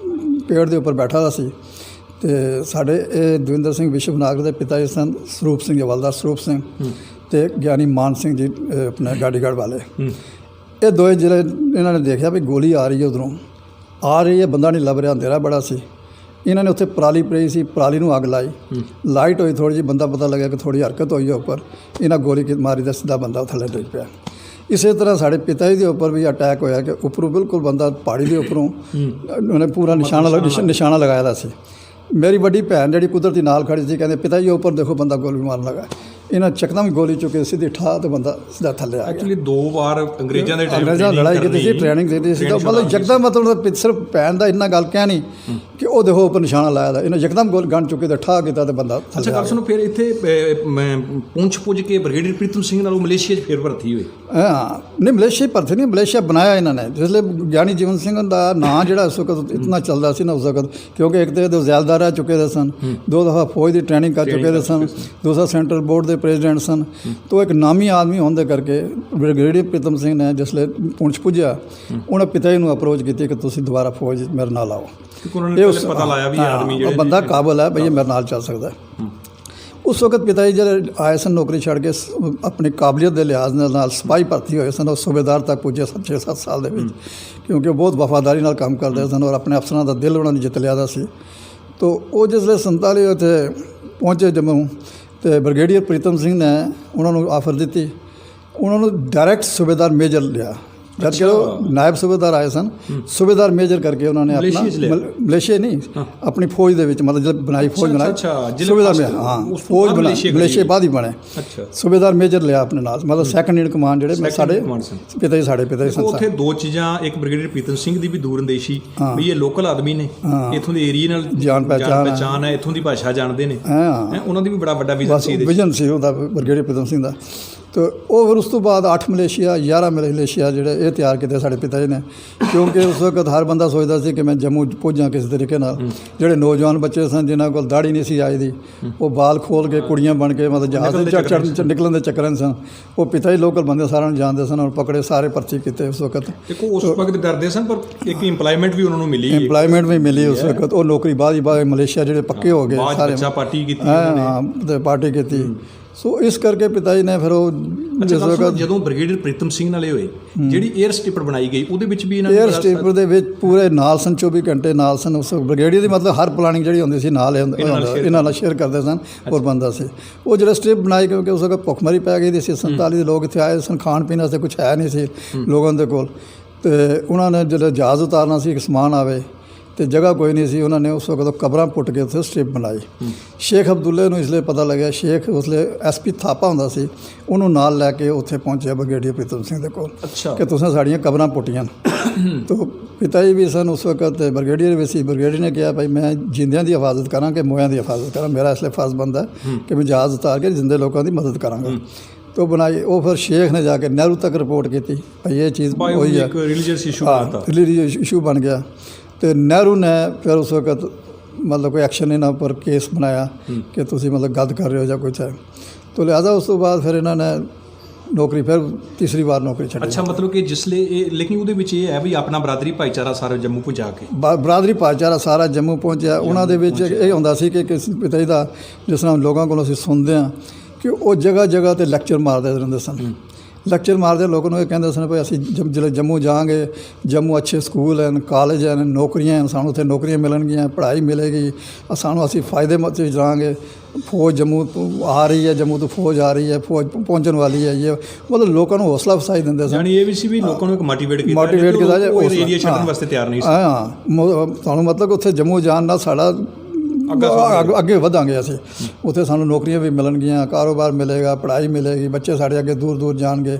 ਪੇੜ ਦੇ ਉੱਪਰ ਬੈਠਾ ਦਾ ਸੀ ਅਤੇ ਸਾਡੇ ਇਹ ਦਵਿੰਦਰ ਸਿੰਘ ਵਿਸ਼ਵਨਾਗਰ ਦੇ ਪਿਤਾ ਜੀ ਸਨ ਸਰੂਪ ਸਿੰਘ ਹਵਾਲਦਾਰ ਸਰੂਪ ਸਿੰਘ ਅਤੇ ਗਿਆਨੀ ਮਾਨ ਸਿੰਘ ਜੀ ਆਪਣੇ ਗਾਡੀਗੜ੍ਹ ਵਾਲੇ। ਇਹ ਦੋਏ ਜਿਹੜੇ ਇਹਨਾਂ ਨੇ ਦੇਖਿਆ ਵੀ ਗੋਲੀ ਆ ਰਹੀ ਹੈ, ਉੱਧਰੋਂ ਆ ਰਹੀ ਹੈ, ਬੰਦਾ ਨਹੀਂ ਲੱਭ ਰਿਹਾ, ਅੰਧੇਰਾ ਬੜਾ ਸੀ। ਇਹਨਾਂ ਨੇ ਉੱਥੇ ਪਰਾਲੀ ਪਈ ਸੀ, ਪਰਾਲੀ ਨੂੰ ਅੱਗ ਲਾਈ, ਲਾਈਟ ਹੋਈ ਥੋੜ੍ਹੀ ਜਿਹੀ, ਬੰਦਾ ਪਤਾ ਲੱਗਿਆ ਕਿ ਥੋੜ੍ਹੀ ਹਰਕਤ ਹੋਈ ਹੈ ਉੱਪਰ, ਇਹਨਾਂ ਗੋਲੀ ਮਾਰੀ ਦਾ ਸਿੱਧਾ ਬੰਦਾ ਥੱਲੇ ਡਿੱਗ ਪਿਆ। ਇਸੇ ਤਰ੍ਹਾਂ ਸਾਡੇ ਪਿਤਾ ਜੀ ਦੇ ਉੱਪਰ ਵੀ ਅਟੈਕ ਹੋਇਆ ਕਿ ਉੱਪਰੋਂ ਬਿਲਕੁਲ ਬੰਦਾ ਪਹਾੜੀ ਦੇ ਉੱਪਰੋਂ ਉਹਨੇ ਪੂਰਾ ਨਿਸ਼ਾਨਾ ਲਗਾਇਆ ਦਾ ਸੀ। ਮੇਰੀ ਵੱਡੀ ਭੈਣ ਜਿਹੜੀ ਕੁਦਰਤੀ ਨਾਲ ਖੜੀ ਸੀ ਕਹਿੰਦੇ ਪਿਤਾ ਜੀ ਉੱਪਰ ਦੇਖੋ ਬੰਦਾ ਗੋਲੀ ਮਾਰਨ ਲੱਗਾ। ਇਹਨਾਂ ਚੱਕਦਮ ਹੀ ਗੋਲੀ ਚੁੱਕੇ ਸਿੱਧੀ ਠਾਹ ਤੇ ਬੰਦਾ ਸਿੱਧਾ ਥੱਲੇ ਆ ਗਿਆ। ਐਕਚੁਅਲੀ 2 ਵਾਰ ਅੰਗਰੇਜ਼ਾਂ ਦੇ ਟਾਈਮ ਅੰਗਰੇਜ਼ਾਂ ਲੜਾਈ ਕੀਤੀ ਸੀ, ਟ੍ਰੇਨਿੰਗ ਦਿੱਤੀ ਸੀ, ਤਾਂ ਮਤਲਬ ਯਕਦਮ ਮਤਲਬ ਸਿਰਫ ਪੈਣ ਦਾ ਇੰਨਾ ਗੱਲ ਕਹਿ ਨਹੀਂ ਕਿ ਉਹ ਦੇਖੋ ਉੱਪਰ ਨਿਸ਼ਾਨਾ ਲਾਇਆ ਦਾ, ਇਹਨਾਂ ਯਕਦਮ ਗੋਲ ਗਨ ਚੁੱਕੇ ਤੇ ਠਾਹ ਕੀਤਾ ਤੇ ਬੰਦਾ ਥੱਲੇ ਆ ਗਿਆ। ਸੁਣੋ ਫਿਰ ਇੱਥੇ ਪੁੰਛ ਪੁੱਜ ਕੇ ਬ੍ਰਿਗੇਡੀਅਰ ਪ੍ਰੀਤਮ ਸਿੰਘ ਨਾਲ ਉਹ ਮਲੇਸ਼ੀਆ 'ਚ ਫਿਰ ਭਰਤੀ ਹੋਏ। ਹਾਂ ਨਹੀਂ ਮਲੇਸ਼ੀਆ ਭਰਤੀ ਨਹੀਂ, ਮਲੇਸ਼ੀਆ ਬਣਾਇਆ ਇਹਨਾਂ ਨੇ। ਜਿਸਲੇ ਗਿਆਨੀ ਜੀਵਨ ਸਿੰਘ ਦਾ ਨਾਂ ਜਿਹੜਾ ਉਸ ਵਕਤ ਇਤਨਾ ਚੱਲਦਾ ਸੀ ਨਾ ਉਸ ਵਕਤ, ਕਿਉਂਕਿ ਇੱਕ ਤਾਂ ਇਹਦੇ ਜ਼ਿਆਦਾਰ ਰਹਿ ਚੁੱਕੇ ਦੇ ਸਨ, 2 ਦਫਾ ਫੌਜ ਦੀ ਟ੍ਰੇਨਿੰਗ ਕਰ ਚੁੱਕੇ ਦੇ ਸਨ, ਦੂਸਰਾ ਸੈਂਟਰਲ ਬੋਰਡ ਦੇ ਪ੍ਰੈਜ਼ੀਡੈਂਟ ਸਨ, ਤੋਂ ਇੱਕ ਨਾਮੀ ਆਦਮੀ ਹੋਣ ਦੇ ਕਰਕੇ ਬ੍ਰਿਗੇਡੀਅਰ ਪ੍ਰੀਤਮ ਸਿੰਘ ਨੇ ਜਿਸਲੇ ਪੁੰਛ ਪੁੱਜਿਆ ਉਹਨਾਂ ਪਿਤਾ ਜੀ ਨੂੰ ਅਪਰੋਚ ਕੀਤੀ ਕਿ ਤੁਸੀਂ ਦੁਬਾਰਾ ਫੌਜ ਮੇਰੇ ਨਾਲ ਆਓ। ਪਤਾ ਲਾਇਆ ਵੀ ਆਦਮੀ ਜਿਹੜਾ ਬੰਦਾ ਕਾਬਲ ਹੈ ਭਈ ਇਹ ਮੇਰੇ ਨਾਲ ਚੱਲ ਸਕਦਾ। ਉਸ ਵਕਤ ਪਿਤਾ ਜੀ ਜਿਹੜੇ ਆਏ ਸਨ ਨੌਕਰੀ ਛੱਡ ਕੇ ਆਪਣੀ ਕਾਬਲੀਅਤ ਦੇ ਲਿਹਾਜ਼ ਨਾਲ ਸਿਪਾਹੀ ਭਰਤੀ ਹੋਏ ਸਨ, ਉਹ ਸੂਬੇਦਾਰ ਤੱਕ ਪੁੱਜੇ 6-7 ਸਾਲ ਦੇ ਵਿੱਚ, ਕਿਉਂਕਿ ਉਹ ਬਹੁਤ ਵਫਾਦਾਰੀ ਨਾਲ ਕੰਮ ਕਰਦੇ ਸਨ ਔਰ ਆਪਣੇ ਅਫਸਰਾਂ ਦਾ ਦਿਲ ਉਹਨਾਂ ਨੇ ਜਿੱਤ ਲਿਆ ਦਾ ਸੀ। ਤਾਂ ਉਹ ਜਿਸਲੇ 47 ਉੱਥੇ ਪਹੁੰਚੇ ਜੰਮੂ, ਤੇ ਬ੍ਰਿਗੇਡੀਅਰ ਪ੍ਰੀਤਮ ਸਿੰਘ ਨੇ ਉਹਨਾਂ ਨੂੰ ਆਫਰ ਦਿੱਤੀ, ਉਹਨਾਂ ਨੂੰ ਡਾਇਰੈਕਟ ਸੂਬੇਦਾਰ ਮੇਜਰ ਲਿਆ। ਜਦ ਕਿ ਉਹ ਨਾਇਬ ਸੂਬੇਦਾਰ ਆਏ ਸਨ, ਸੂਬੇਦਾਰ ਮੇਜਰ ਕਰਕੇ ਉਹਨਾਂ ਨੇ ਆਪਣਾ ਮਲੇਸ਼ੀਆ ਨਹੀਂ ਆਪਣੀ ਫੌਜ ਦੇ ਵਿੱਚ ਮਤਲਬ ਜਦ ਬਣਾਈ ਫੌਜ ਬਣਾਈ ਸੂਬੇਦਾਰ, ਹਾਂ ਫੌਜ ਬਣਾਈ ਮਲੇਸ਼ੀਆ ਬਾਅਦ ਹੀ ਬਣੇ, ਸੂਬੇਦਾਰ ਮੇਜਰ ਲਿਆ ਆਪਣੇ ਨਾਲ, ਮਤਲਬ ਸੈਕੰਡ ਇਨ ਕਮਾਂਡ ਜਿਹੜੇ ਸਾਡੇ ਪਿਤਾ ਜੀ ਸਾਡੇ ਪਿਤਾ ਜੀ ਸਨ। ਉੱਥੇ 2 ਚੀਜ਼ਾਂ, ਇੱਕ ਬ੍ਰਿਗੇਡੀਅਰ ਪ੍ਰੀਤਮ ਸਿੰਘ ਦੀ ਵੀ ਦੂਰਅੰਦੇਸ਼ੀ ਵੀ ਇਹ ਲੋਕਲ ਆਦਮੀ ਨੇ, ਇੱਥੋਂ ਦੇ ਏਰੀਏ ਨਾਲ ਜਾਣ ਪਹਿਚਾਣ ਹੈ, ਇੱਥੋਂ ਦੀ ਭਾਸ਼ਾ ਜਾਣਦੇ ਨੇ, ਉਹਨਾਂ ਦੀ ਵੀ ਬੜਾ ਵੱਡਾ ਵਿਜ਼ਨ ਸੀ ਉਹਦਾ ਬ੍ਰਿਗੇਡੀਅਰ ਪ੍ਰੀਤਮ ਸਿੰਘ ਦਾ। तो वो फिर उस तो बाद 8 मलेशिया 11 मलेशिया जोड़े ये तैयार किए साढ़े पिता जी ने, क्योंकि उस वक्त हर बंदा सोचता सी कि मैं जम्मू पुजा किस तरीके नाल। जोड़े नौजवान बच्चे सन जिन्होंने को दाड़ी नहीं सी आई दी, वो बाल खोल के कुड़ियाँ बन के मतलब जहाज निकलन के चक्कर सन, वो पिता जी लोकल बंदे सारे जानते सन और पकड़े सारे पर्ची किए उस वक्त। उस वक्त डरते सन पर एक इंप्लायमेंट भी उन्होंने मिली, इंप्लायमेंट भी मिली उस वक्त। वो नौकरी बाद ही मलेशिया जोड़े पक्के हो गए सारे, पार्टी की। सो इस करके पिता जी ने फिर ਜਦੋਂ ਬ੍ਰਿਗੇਡੀਅਰ ਪ੍ਰੀਤਮ ਸਿੰਘ ਨਾਲੇ ਹੋਏ ਜਿਹੜੀ 에ਅਰ ਸਟ੍ਰਿਪਰ ਬਣਾਈ ਗਈ ਉਹਦੇ ਵਿੱਚ ਵੀ 에ਅਰ ਸਟ੍ਰਿਪਰ ਦੇ ਵਿੱਚ ਪੂਰੇ ਨਾਲ ਸਨ, 24 ਘੰਟੇ ਨਾਲ ਸਨ। ਉਸ ਬ੍ਰਿਗੇਡੀਅਰ ਦੀ ਮਤਲਬ ਹਰ ਪਲਾਨਿੰਗ ਜਿਹੜੀ ਹੁੰਦੀ ਸੀ ਨਾਲ ਇਹਨਾਂ ਨਾਲ ਸ਼ੇਅਰ ਕਰਦੇ ਸਨ ਹੋਰ ਬੰਦਾ ਸੀ। ਉਹ ਜਿਹੜਾ ਸਟ੍ਰਿਪ ਬਣਾਈ ਕਿਉਂਕਿ ਉਸ ਵਕਤ ਭੁੱਖਮਰੀ ਪੈ ਗਈ ਸੀ, 47 ਦੇ ਲੋਕ ਇੱਥੇ ਆਏ ਸਨ, ਖਾਣ ਪੀਣ ਵਾਸਤੇ ਕੁਛ ਹੈ ਨਹੀਂ ਸੀ ਲੋਕਾਂ ਦੇ ਕੋਲ, ਤੇ ਉਹਨਾਂ ਨੇ ਜਦੋਂ ਜਹਾਜ਼ ਉਤਾਰਨਾ ਸੀ ਕਿ ਸਮਾਨ ਆਵੇ ਤੇ ਜਗ੍ਹਾ ਕੋਈ ਨਹੀਂ ਸੀ, ਉਹਨਾਂ ਨੇ ਉਸ ਵਕਤ ਕਬਰਾਂ ਪੁੱਟ ਕੇ ਉੱਥੇ ਸਟ੍ਰਿਪ ਬਣਾਈ। ਸ਼ੇਖ ਅਬਦੁੱਲੇ ਨੂੰ ਇਸ ਲਈ ਪਤਾ ਲੱਗਿਆ, ਸ਼ੇਖ ਉਸਲੇ SP ਥਾਪਾ ਹੁੰਦਾ ਸੀ, ਉਹਨੂੰ ਨਾਲ ਲੈ ਕੇ ਉੱਥੇ ਪਹੁੰਚਿਆ ਬ੍ਰਿਗੇਡੀਅਰ ਪ੍ਰੀਤਮ ਸਿੰਘ ਦੇ ਕੋਲ ਕਿ ਤੁਸੀਂ ਸਾਡੀਆਂ ਕਬਰਾਂ ਪੁੱਟੀਆਂ। ਤਾਂ ਪਿਤਾ ਜੀ ਵੀ ਸਨ ਉਸ ਵਕਤ, ਬ੍ਰਿਗੇਡੀਅਰ ਵੀ ਸੀ। ਬ੍ਰਿਗੇਡੀਅਰ ਨੇ ਕਿਹਾ ਭਾਈ ਮੈਂ ਜਿੰਦਿਆਂ ਦੀ ਹਿਫਾਜ਼ਤ ਕਰਾਂ ਕਿ ਮੋਇਆਂ ਦੀ ਹਿਫਾਜ਼ਤ ਕਰਾਂ, ਮੇਰਾ ਇਸ ਲਈ ਫਰਜ਼ ਬਣਦਾ ਕਿ ਮੈਂ ਜਹਾਜ਼ ਉਤਾਰ ਕੇ ਜਿੰਦੇ ਲੋਕਾਂ ਦੀ ਮਦਦ ਕਰਾਂਗਾ। तो बनाई वो फिर शेख ने जाके नेहरू तक रिपोर्ट की भाई ये चीज़ हुई है, रिलीजियस इशू बन गया। तो नेहरू ने फिर उस वक्त मतलब कोई एक्शन इन्होंने पर केस बनाया कि तुम मतलब गलत कर रहे हो या कुछ है, तो लिहाजा उस तो बाद फिर इन्होंने नौकरी फिर तीसरी बार नौकरी छड़ी। अच्छा मतलब कि जिसले लेकिन वो है भी अपना बरादरी भाईचारा सारा जम्मू पहुँचा के बरादरी भाईचारा सारा जम्मू पहुँचा। उन्होंने ये होंदा सी कि पिता जी का जिस तरह लोगों को असीं सुनते हैं कि वो जगह जगह ते लैक्चर मारते रहते सन। लैक्चर मारते लोगों को कहते सन भाई असीं जो जम्मू जाएंगे, जम्मू अच्छे स्कूल हैं, कॉलेज हैं, नौकरियां हैं, सानूं उत्थे नौकरियां मिलणगियां, पढ़ाई मिलेगी, सानूं असीं फायदेमंद जाएंगे, फौज जम्मू तो आ रही है, जम्मू तो फौज आ रही है, फौज पहुँचने वाली है, ये मतलब लोगों को हौसला अफसाई देंदे सन। ये भी सी भी लोगों को मोटिवेट किया एरिया छड्डण वास्ते तैयार नहीं सी। हाँ सानूं मतलब उत्थे जम्मू जाण नाल साडा ਅੱਗੇ ਵਧਾਂਗੇ ਅਸੀਂ, ਉੱਥੇ ਸਾਨੂੰ ਨੌਕਰੀਆਂ ਵੀ ਮਿਲਣਗੀਆਂ, ਕਾਰੋਬਾਰ ਮਿਲੇਗਾ, ਪੜ੍ਹਾਈ ਮਿਲੇਗੀ, ਬੱਚੇ ਸਾਡੇ ਅੱਗੇ ਦੂਰ ਦੂਰ ਜਾਣਗੇ।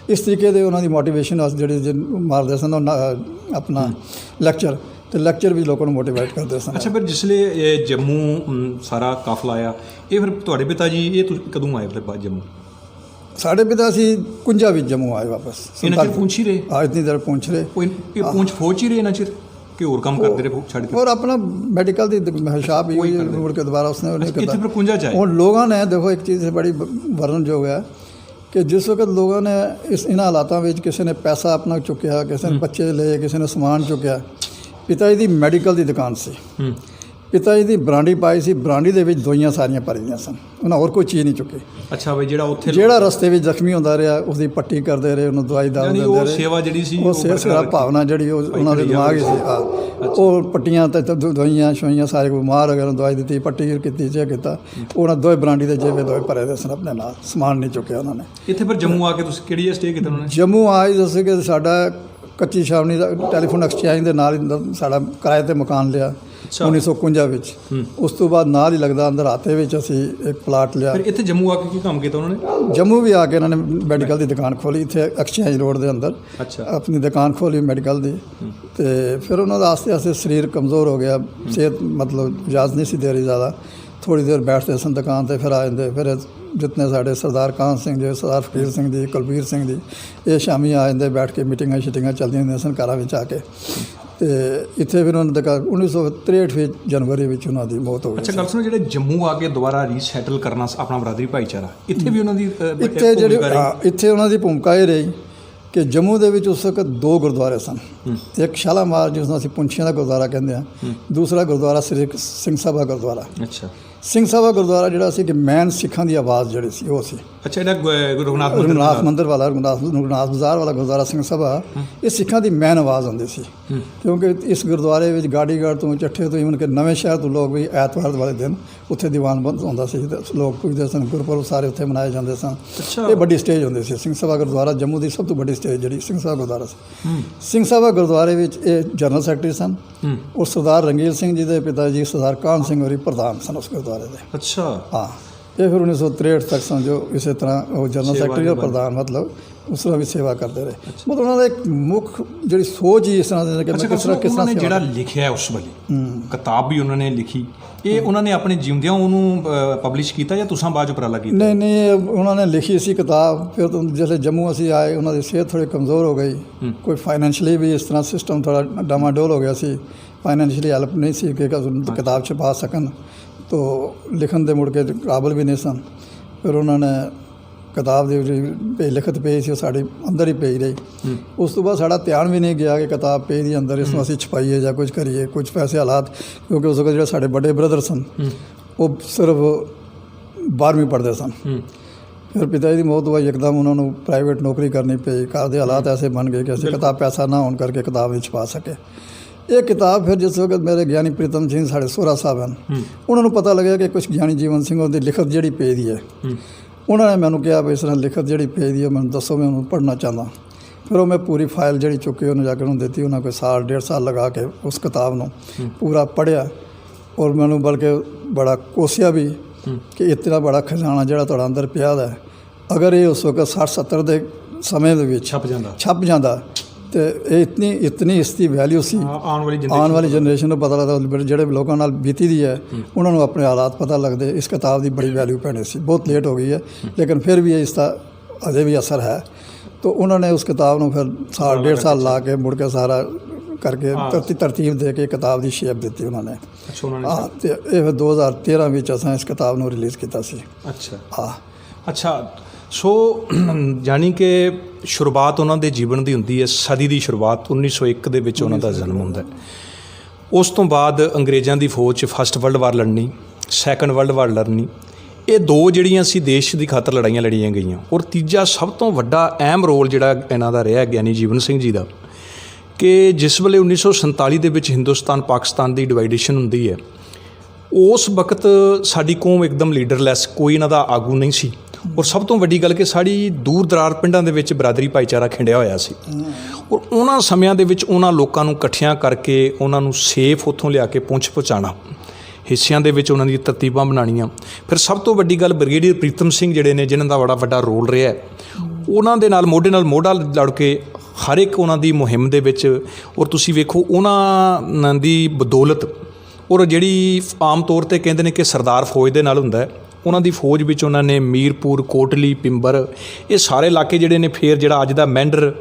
ਇਸ ਤਰੀਕੇ ਦੇ ਉਹਨਾਂ ਦੀ ਮੋਟੀਵੇਸ਼ਨ ਜਿਹੜੇ ਮਾਰਦੇ ਸਨ ਆਪਣਾ ਲੈਕਚਰ, ਤੇ ਲੈਕਚਰ ਵੀ ਲੋਕਾਂ ਨੂੰ ਮੋਟੀਵੇਟ ਕਰਦੇ ਸਨ। ਅੱਛਾ ਫਿਰ ਜਿਸਲੇ ਜੰਮੂ ਸਾਰਾ ਕਾਫਲਾ ਆਇਆ, ਇਹ ਫਿਰ ਤੁਹਾਡੇ ਪਿਤਾ ਜੀ ਇਹ ਤੁਸੀਂ ਕਦੋਂ ਆਏ ਫਿਰ ਬਾਅਦ ਜੰਮੂ? ਸਾਡੇ ਪਿਤਾ ਅਸੀਂ 51 ਵਿੱਚ ਜੰਮੂ ਆਏ ਵਾਪਸ। ਇਹਨਾਂ ਚਿਰ ਪਹੁੰਚ ਹੀ ਰਹੇ? ਹਾਂ ਇਤਨੀ ਦੇਰ ਪਹੁੰਚ ਰਹੇ। ਪਹੁੰਚ ਫੌਜ ਹੀ ਰਹੇ ਇਹਨਾਂ ਚਿਰ कि और काम करते रहे छड़ के? और अपना मेडिकल की शॉप ही मुड़ के दोबारा उसने और लोगों ने देखो एक चीज़ बड़ी वर्णन जो है कि जिस वक्त लोगों ने इन हालातों में किसी ने पैसा अपना चुकया, किसी ने बच्चे ले, किसी ने समान चुकया। पिता जी की मैडिकल की दुकान से पिता जी की बरांडी पाई सी, बरांडी के दवाइयां सारियां भरी दी सन, उन्हें और कोई चीज़ नहीं चुकी। अच्छा भाई ਜਿਹੜਾ ਰਸਤੇ ਵਿੱਚ ਜ਼ਖਮੀ ਹੁੰਦਾ ਰਿਹਾ ਉਸਦੀ ਪੱਟੀ ਕਰਦੇ ਰਹੇ, ਉਹਨੂੰ ਦਵਾਈ ਦਾਲ ਦਿੰਦੇ ਰਹੇ। ਸੇਵਾ ਜਿਹੜੀ ਸੀ ਉਹ ਸੇਵਾ ਭਾਵਨਾ ਜਿਹੜੀ ਉਹਨਾਂ ਦੇ ਦਿਮਾਗ ਵਿੱਚ ਸੀ, ਉਹ ਪੱਟੀਆਂ ਤੇ ਦਵਾਈਆਂ ਸ਼ਵਾਈਆਂ ਸਾਰੇ ਕੋਈ ਬਿਮਾਰ ਹੋ ਗਿਆ, ਉਹਨੂੰ ਦਵਾਈ ਦਿੱਤੀ, ਪੱਟੀ ਕੀਤੀ, ਚੈੱਕ ਕੀਤਾ। ਉਹਨਾਂ ਦੋਏ ਬਰਾਂਡੀ ਦੇ ਜੇਬੇ ਦੋਏ ਭਰੇ ਦੇ ਸਨ ਆਪਣੇ ਨਾਲ, ਸਮਾਨ ਨਹੀਂ ਚੁੱਕਿਆ ਉਹਨਾਂ ਨੇ। ਇੱਥੇ ਫਿਰ ਜੰਮੂ ਆ ਕੇ ਤੁਸੀਂ ਕਿਹੜੀ ਸਟੇ ਕੀਤਾ ਉਹਨਾਂ ਨੇ? ਜੰਮੂ ਆਏ ਦੱਸੇ ਕਿ ਸਾਡਾ ਕੱਚੀ ਛਾਵਣੀ ਦਾ ਟੈਲੀਫੋਨ ਐਕਸਚੇਂਜ ਦੇ ਨਾਲ ਹੀ ਸਾਡਾ ਕਿਰਾਏ 'ਤੇ ਮਕਾਨ ਲਿਆ। 1951 ਵਿੱਚ। ਉਸ ਤੋਂ ਬਾਅਦ ਨਾਲ ਹੀ ਲੱਗਦਾ ਅੰਦਰ ਹਾਤੇ ਵਿੱਚ ਅਸੀਂ ਇੱਕ ਪਲਾਟ ਲਿਆ। ਫਿਰ ਇੱਥੇ ਜੰਮੂ ਆ ਕੇ ਕੀ ਕੰਮ ਕੀਤਾ ਉਹਨਾਂ ਨੇ? ਜੰਮੂ ਵੀ ਆ ਕੇ ਇਹਨਾਂ ਨੇ ਮੈਡੀਕਲ ਦੀ ਦੁਕਾਨ ਖੋਲ੍ਹੀ ਇੱਥੇ ਐਕਸਚੇਂਜ ਰੋਡ ਦੇ ਅੰਦਰ। ਆਪਣੀ ਦੁਕਾਨ ਖੋਲ੍ਹੀ ਮੈਡੀਕਲ ਦੀ। ਅਤੇ ਫਿਰ ਉਹਨਾਂ ਦਾ ਆਸਤੇ ਆਸਤੇ ਸਰੀਰ ਕਮਜ਼ੋਰ ਹੋ ਗਿਆ, ਸਿਹਤ ਮਤਲਬ ਇਜਾਜ਼ਤ ਨਹੀਂ ਸੀ ਦੇ ਰਹੀ ਜ਼ਿਆਦਾ। ਥੋੜ੍ਹੀ ਦੇਰ ਬੈਠਦੇ ਸਨ ਦੁਕਾਨ 'ਤੇ, ਫਿਰ ਆ ਜਾਂਦੇ। ਫਿਰ ਜਿਤਨੇ ਸਾਡੇ ਸਰਦਾਰ ਕਾਹਨ ਸਿੰਘ ਜੀ, ਸਰਦਾਰ ਫਕੀਰ ਸਿੰਘ ਜੀ, ਕੁਲਬੀਰ ਸਿੰਘ ਜੀ, ਇਹ ਸ਼ਾਮੀ ਆ ਜਾਂਦੇ, ਬੈਠ ਕੇ ਮੀਟਿੰਗਾਂ ਸ਼ੀਟਿੰਗਾਂ ਚੱਲਦੀਆਂ ਹੁੰਦੀਆਂ ਸਨ ਘਰਾਂ ਵਿੱਚ ਆ ਕੇ। ਅਤੇ ਇੱਥੇ ਫਿਰ ਉਹਨਾਂ ਦਾ 1963 ਵਿੱਚ ਜਨਵਰੀ ਵਿੱਚ ਉਹਨਾਂ ਦੀ ਮੌਤ ਹੋ ਗਈ। ਅੱਛਾ, ਗੱਲ ਸੁਣੋ, ਜਿਹੜੇ ਜੰਮੂ ਆ ਕੇ ਦੁਬਾਰਾ ਰੀਸੈਟਲ ਕਰਨਾ ਆਪਣਾ ਬਰਾਦਰੀ ਭਾਈਚਾਰਾ, ਇੱਥੇ ਵੀ ਉਹਨਾਂ ਦੀ ਇੱਥੇ ਉਹਨਾਂ ਦੀ ਭੂਮਿਕਾ ਇਹ ਰਹੀ ਕਿ ਜੰਮੂ ਦੇ ਵਿੱਚ ਉਸ ਵਕਤ 2 ਗੁਰਦੁਆਰੇ ਸਨ। ਇੱਕ ਸ਼ਾਲਾਮਾਰ ਜਿਸ ਨੂੰ ਅਸੀਂ ਪੁੰਛੀਆਂ ਦਾ ਗੁਰਦੁਆਰਾ ਕਹਿੰਦੇ ਹਾਂ, ਦੂਸਰਾ ਗੁਰਦੁਆਰਾ ਸ੍ਰੀ ਸਿੰਘ ਸਭਾ ਗੁਰਦੁਆਰਾ। ਅੱਛਾ, ਸਿੰਘ ਸਭਾ ਗੁਰਦੁਆਰਾ ਜਿਹੜਾ ਸੀ ਕਿ ਮੈਨ ਸਿੱਖਾਂ ਦੀ ਆਵਾਜ਼ ਜਿਹੜੀ ਸੀ ਉਹ ਸੀ। ਅੱਛਾ, ਜਿਹੜਾ ਰਘੁਨਾਥ ਮੰਦਰ ਵਾਲਾ ਰਘੁਨਾਥ ਬਾਜ਼ਾਰ ਵਾਲਾ ਗੁਰਦੁਆਰਾ ਸਿੰਘ ਸਭਾ, ਇਹ ਸਿੱਖਾਂ ਦੀ ਮੈਨ ਆਵਾਜ਼ ਹੁੰਦੀ ਸੀ। ਕਿਉਂਕਿ ਇਸ ਗੁਰਦੁਆਰੇ ਵਿੱਚ ਗਾੜੀਗੜ੍ਹ ਤੋਂ, ਚੱਠੇ ਤੋਂ, ਈਵਨ ਕਿ ਨਵੇਂ ਸ਼ਹਿਰ ਤੋਂ ਲੋਕ ਵੀ ਐਤਵਾਰ ਵਾਲੇ ਦਿਨ ਉੱਥੇ ਦੀਵਾਨ ਬੰਦ ਹੁੰਦਾ ਸੀ, ਲੋਕ ਪੁੱਜਦੇ ਸਨ, ਗੁਰਪੁਰਬ ਸਾਰੇ ਉੱਥੇ ਮਨਾਏ ਜਾਂਦੇ ਸਨ। ਇਹ ਵੱਡੀ ਸਟੇਜ ਹੁੰਦੀ ਸੀ। ਸਿੰਘ ਸਭਾ ਗੁਰਦੁਆਰਾ ਜੰਮੂ ਦੀ ਸਭ ਤੋਂ ਵੱਡੀ ਸਟੇਜ ਜਿਹੜੀ ਸਿੰਘ ਸਭਾ ਗੁਰਦੁਆਰਾ ਸੀ। ਸਿੰਘ ਸਭਾ ਗੁਰਦੁਆਰੇ ਵਿੱਚ ਇਹ ਜਨਰਲ ਸੈਕਟਰੀ ਸਨ, ਔਰ ਸਰਦਾਰ ਰੰਗੀਲ ਸਿੰਘ ਜੀ ਦੇ ਪਿਤਾ ਜੀ ਸਰਦਾਰ ਕਾਹਨ ਸਿੰਘ ਹੋਰੀ ਪ੍ਰਧਾਨ ਸਨ ਉਸ ਗੁਰਦੁਆਰੇ ਦੇ। ਅੱਛਾ, ਹਾਂ। ਇਹ ਫਿਰ 1963 ਤੱਕ ਸਮਝੋ ਇਸੇ ਤਰ੍ਹਾਂ ਉਹ ਜਨਰਲ ਸੈਕਟਰੀ ਔਰ ਪ੍ਰਧਾਨ ਮਤਲਬ ਉਸ ਤਰ੍ਹਾਂ ਵੀ ਸੇਵਾ ਕਰਦੇ ਰਹੇ। ਮਤਲਬ ਉਹਨਾਂ ਦਾ ਇੱਕ ਮੁੱਖ ਜਿਹੜੀ ਸੋਚ ਹੀ ਇਸ ਤਰ੍ਹਾਂ ਦੀ ਕਿ ਕਿਸ ਤਰ੍ਹਾਂ ਜਿਹੜਾ ਲਿਖਿਆ ਉਸ ਵੇਲੇ ਕਿਤਾਬ ਵੀ ਉਹਨਾਂ ਨੇ ਲਿਖੀ, ਇਹ ਉਹਨਾਂ ਨੇ ਆਪਣੇ ਜਿਉਂਦਿਆਂ ਉਹਨੂੰ ਪਬਲਿਸ਼ ਕੀਤਾ ਜਾਂ ਤੁਸੀਂ ਬਾਅਦ ਉਪਰਾਲਾ ਕੀਤਾ? ਨਹੀਂ, ਉਹਨਾਂ ਨੇ ਲਿਖੀ ਸੀ ਕਿਤਾਬ। ਫਿਰ ਜਦੋਂ ਜੰਮੂ ਅਸੀਂ ਆਏ, ਉਹਨਾਂ ਦੀ ਸਿਹਤ ਥੋੜ੍ਹੀ ਕਮਜ਼ੋਰ ਹੋ ਗਈ, ਕੋਈ ਫਾਈਨੈਂਸ਼ਲੀ ਵੀ ਇਸ ਤਰ੍ਹਾਂ ਸਿਸਟਮ ਥੋੜ੍ਹਾ ਡਾਮਾਡੋਲ ਹੋ ਗਿਆ ਸੀ, ਫਾਈਨੈਂਸ਼ਲੀ ਹੈਲਪ ਨਹੀਂ ਸੀ ਕਿ ਕਿਤਾਬ ਛਪਾ ਸਕਣ, ਤੋ ਲਿਖਣ ਦੇ ਮੁੜ ਕੇ ਕਾਬਲ ਵੀ ਨਹੀਂ ਸਨ। ਫਿਰ ਉਹਨਾਂ ਨੇ ਕਿਤਾਬ ਦੀ ਜਿਹੜੀ ਲਿਖਤ ਪਈ ਸੀ ਉਹ ਸਾਡੇ ਅੰਦਰ ਹੀ ਪਈ ਰਹੀ। ਉਸ ਤੋਂ ਬਾਅਦ ਸਾਡਾ ਧਿਆਨ ਵੀ ਨਹੀਂ ਗਿਆ ਕਿ ਕਿਤਾਬ ਪਈ ਦੀ ਅੰਦਰ, ਇਸ ਨੂੰ ਅਸੀਂ ਛਪਾਈਏ ਜਾਂ ਕੁਝ ਕਰੀਏ। ਕੁਝ ਪੈਸੇ ਹਾਲਾਤ, ਕਿਉਂਕਿ ਉਸ ਵਕਤ ਜਿਹੜੇ ਸਾਡੇ ਵੱਡੇ ਬ੍ਰਦਰ ਸਨ ਉਹ ਸਿਰਫ 12ਵੀਂ ਪੜ੍ਹਦੇ ਸਨ। ਫਿਰ ਪਿਤਾ ਜੀ ਦੀ ਮੌਤ ਹੋਈ, ਇੱਕਦਮ ਉਹਨਾਂ ਨੂੰ ਪ੍ਰਾਈਵੇਟ ਨੌਕਰੀ ਕਰਨੀ ਪਈ। ਘਰ ਦੇ ਹਾਲਾਤ ਐਸੇ ਬਣ ਗਏ ਕਿ ਅਸੀਂ ਕਿਤਾਬ ਪੈਸਾ ਨਾ ਹੋਣ ਕਰਕੇ ਕਿਤਾਬ ਨਹੀਂ ਛਪਾ ਸਕੇ। ਇਹ ਕਿਤਾਬ ਫਿਰ ਜਿਸ ਵਕਤ ਮੇਰੇ ਗਿਆਨੀ ਪ੍ਰੀਤਮ ਸਿੰਘ ਸਾਡੇ ਸੋਹਰਾ ਸਾਹਿਬ ਹਨ, ਉਹਨਾਂ ਨੂੰ ਪਤਾ ਲੱਗਿਆ ਕਿ ਕੁਛ ਗਿਆਨੀ ਜੀਵਨ ਸਿੰਘ ਉਹਦੀ ਲਿਖਤ ਜਿਹੜੀ ਪਈ ਦੀ ਹੈ, ਉਹਨਾਂ ਨੇ ਮੈਨੂੰ ਕਿਹਾ ਵੀ ਇਸ ਤਰ੍ਹਾਂ ਲਿਖਤ ਜਿਹੜੀ ਪਈ ਦੀ ਹੈ ਮੈਨੂੰ ਦੱਸੋ, ਮੈਂ ਉਹਨੂੰ ਪੜ੍ਹਨਾ ਚਾਹੁੰਦਾ। ਫਿਰ ਉਹ ਮੈਂ ਪੂਰੀ ਫਾਈਲ ਜਿਹੜੀ ਚੁੱਕੀ ਉਹਨੂੰ ਜਾ ਕੇ ਉਹਨੂੰ ਦਿੱਤੀ। ਉਹਨਾਂ ਕੋਈ ਸਾਲ 1.5 ਸਾਲ ਲਗਾ ਕੇ ਉਸ ਕਿਤਾਬ ਨੂੰ ਪੂਰਾ ਪੜ੍ਹਿਆ, ਔਰ ਮੈਨੂੰ ਬਲਕਿ ਬੜਾ ਕੋਸਿਆ ਵੀ ਕਿ ਇਤਨਾ ਬੜਾ ਖਜ਼ਾਨਾ ਜਿਹੜਾ ਤੁਹਾਡਾ ਅੰਦਰ ਪਿਆ ਦਾ, ਅਗਰ ਇਹ ਉਸ ਵਕਤ 60-70 ਦੇ ਸਮੇਂ ਦੇ ਵਿੱਚ ਛਪ ਜਾਂਦਾ ਤੇ ਇਹ ਇਤਨੀ ਇਸ ਦੀ ਵੈਲਿਊ ਸੀ। ਆਉਣ ਵਾਲੀ ਜਨਰੇਸ਼ਨ ਨੂੰ ਪਤਾ ਲੱਗਦਾ, ਜਿਹੜੇ ਲੋਕਾਂ ਨਾਲ ਬੀਤੀ ਦੀ ਹੈ ਉਹਨਾਂ ਨੂੰ ਆਪਣੇ ਹਾਲਾਤ ਪਤਾ ਲੱਗਦੇ, ਇਸ ਕਿਤਾਬ ਦੀ ਬੜੀ ਵੈਲਿਊ ਪੈਣੀ ਸੀ। ਬਹੁਤ ਲੇਟ ਹੋ ਗਈ ਹੈ, ਲੇਕਿਨ ਫਿਰ ਵੀ ਇਸ ਦਾ ਅਜੇ ਵੀ ਅਸਰ ਹੈ। ਤਾਂ ਉਹਨਾਂ ਨੇ ਉਸ ਕਿਤਾਬ ਨੂੰ ਫਿਰ ਸਾਲ 1.5 ਸਾਲ ਲਾ ਕੇ ਮੁੜ ਕੇ ਸਾਰਾ ਕਰਕੇ ਤਰਤੀਬ ਦੇ ਕੇ ਕਿਤਾਬ ਦੀ ਸ਼ੇਪ ਦਿੱਤੀ ਉਹਨਾਂ ਨੇ। ਹਾਂ, ਤੇ ਇਹ ਫਿਰ 2013 ਵਿੱਚ ਅਸੀਂ ਇਸ ਕਿਤਾਬ ਨੂੰ ਰਿਲੀਜ਼ ਕੀਤਾ ਸੀ। ਅੱਛਾ, ਸੋ ਜਾਣੀ ਕਿ ਸ਼ੁਰੂਆਤ ਉਹਨਾਂ ਦੇ ਜੀਵਨ ਦੀ ਹੁੰਦੀ ਹੈ, ਸਦੀ ਦੀ ਸ਼ੁਰੂਆਤ 1901 ਦੇ ਵਿੱਚ ਉਹਨਾਂ ਦਾ ਜਨਮ ਹੁੰਦਾ ਹੈ। ਉਸ ਤੋਂ ਬਾਅਦ ਅੰਗਰੇਜ਼ਾਂ ਦੀ ਫੌਜ 'ਚ ਫਸਟ ਵਰਲਡ ਵਾਰ ਲੜਨੀ, ਸੈਕੰਡ ਵਰਲਡ ਵਾਰ ਲੜਨੀ, ਇਹ 2 ਜਿਹੜੀਆਂ ਸੀ ਦੇਸ਼ ਦੀ ਖਾਤਰ ਲੜਾਈਆਂ ਲੜੀਆਂ ਗਈਆਂ। ਔਰ ਤੀਜਾ ਸਭ ਤੋਂ ਵੱਡਾ ਅਹਿਮ ਰੋਲ ਜਿਹੜਾ ਇਹਨਾਂ ਦਾ ਰਿਹਾ ਗਿਆਨੀ ਜੀਵਨ ਸਿੰਘ ਜੀ ਦਾ, ਕਿ ਜਿਸ ਵੇਲੇ 1947 ਦੇ ਵਿੱਚ ਹਿੰਦੁਸਤਾਨ ਪਾਕਿਸਤਾਨ ਦੀ ਡਿਵਾਈਡੇਸ਼ਨ ਹੁੰਦੀ ਹੈ, ਉਸ ਵਕਤ ਸਾਡੀ ਕੌਮ ਇੱਕਦਮ ਲੀਡਰਲੈਸ, ਕੋਈ ਇਹਨਾਂ ਦਾ ਆਗੂ ਨਹੀਂ ਸੀ। ਔਰ ਸਭ ਤੋਂ ਵੱਡੀ ਗੱਲ ਕਿ ਸਾਡੀ ਦੂਰ ਦਰਾਰ ਪਿੰਡਾਂ ਦੇ ਵਿੱਚ ਬਰਾਦਰੀ ਭਾਈਚਾਰਾ ਖਿੰਡਿਆ ਹੋਇਆ ਸੀ। ਔਰ ਉਹਨਾਂ ਸਮਿਆਂ ਦੇ ਵਿੱਚ ਉਹਨਾਂ ਲੋਕਾਂ ਨੂੰ ਇਕੱਠਿਆਂ ਕਰਕੇ ਉਹਨਾਂ ਨੂੰ ਸੇਫ ਉੱਥੋਂ ਲਿਆ ਕੇ ਪਹੁੰਚਾਉਣਾ, ਹਿੱਸਿਆਂ ਦੇ ਵਿੱਚ ਉਹਨਾਂ ਦੀ ਤਰਤੀਬਾਂ ਬਣਾਉਣੀਆਂ। ਫਿਰ ਸਭ ਤੋਂ ਵੱਡੀ ਗੱਲ ਬ੍ਰਿਗੇਡੀਅਰ ਪ੍ਰੀਤਮ ਸਿੰਘ ਜਿਹੜੇ ਨੇ, ਜਿਨ੍ਹਾਂ ਦਾ ਬੜਾ ਵੱਡਾ ਰੋਲ ਰਿਹਾ, ਉਹਨਾਂ ਦੇ ਨਾਲ ਮੋਢੇ ਨਾਲ ਮੋਢਾ ਲੜ ਕੇ ਹਰ ਇੱਕ ਉਹਨਾਂ ਦੀ ਮੁਹਿੰਮ ਦੇ ਵਿੱਚ, ਔਰ ਤੁਸੀਂ ਵੇਖੋ ਉਹਨਾਂ ਦੀ ਬਦੌਲਤ, ਔਰ ਜਿਹੜੀ ਆਮ ਤੌਰ 'ਤੇ ਕਹਿੰਦੇ ਨੇ ਕਿ ਸਰਦਾਰ ਫੌਜ ਦੇ ਨਾਲ ਹੁੰਦਾ ਹੈ, ਉਹਨਾਂ ਦੀ ਫੌਜ ਵਿੱਚ ਉਹਨਾਂ ਨੇ ਮੀਰਪੁਰ, ਕੋਟਲੀ, ਪਿੰਬਰ, ਇਹ ਸਾਰੇ ਇਲਾਕੇ ਜਿਹੜੇ ਨੇ, ਫਿਰ ਜਿਹੜਾ ਅੱਜ ਦਾ ਮੈਂਡਰ,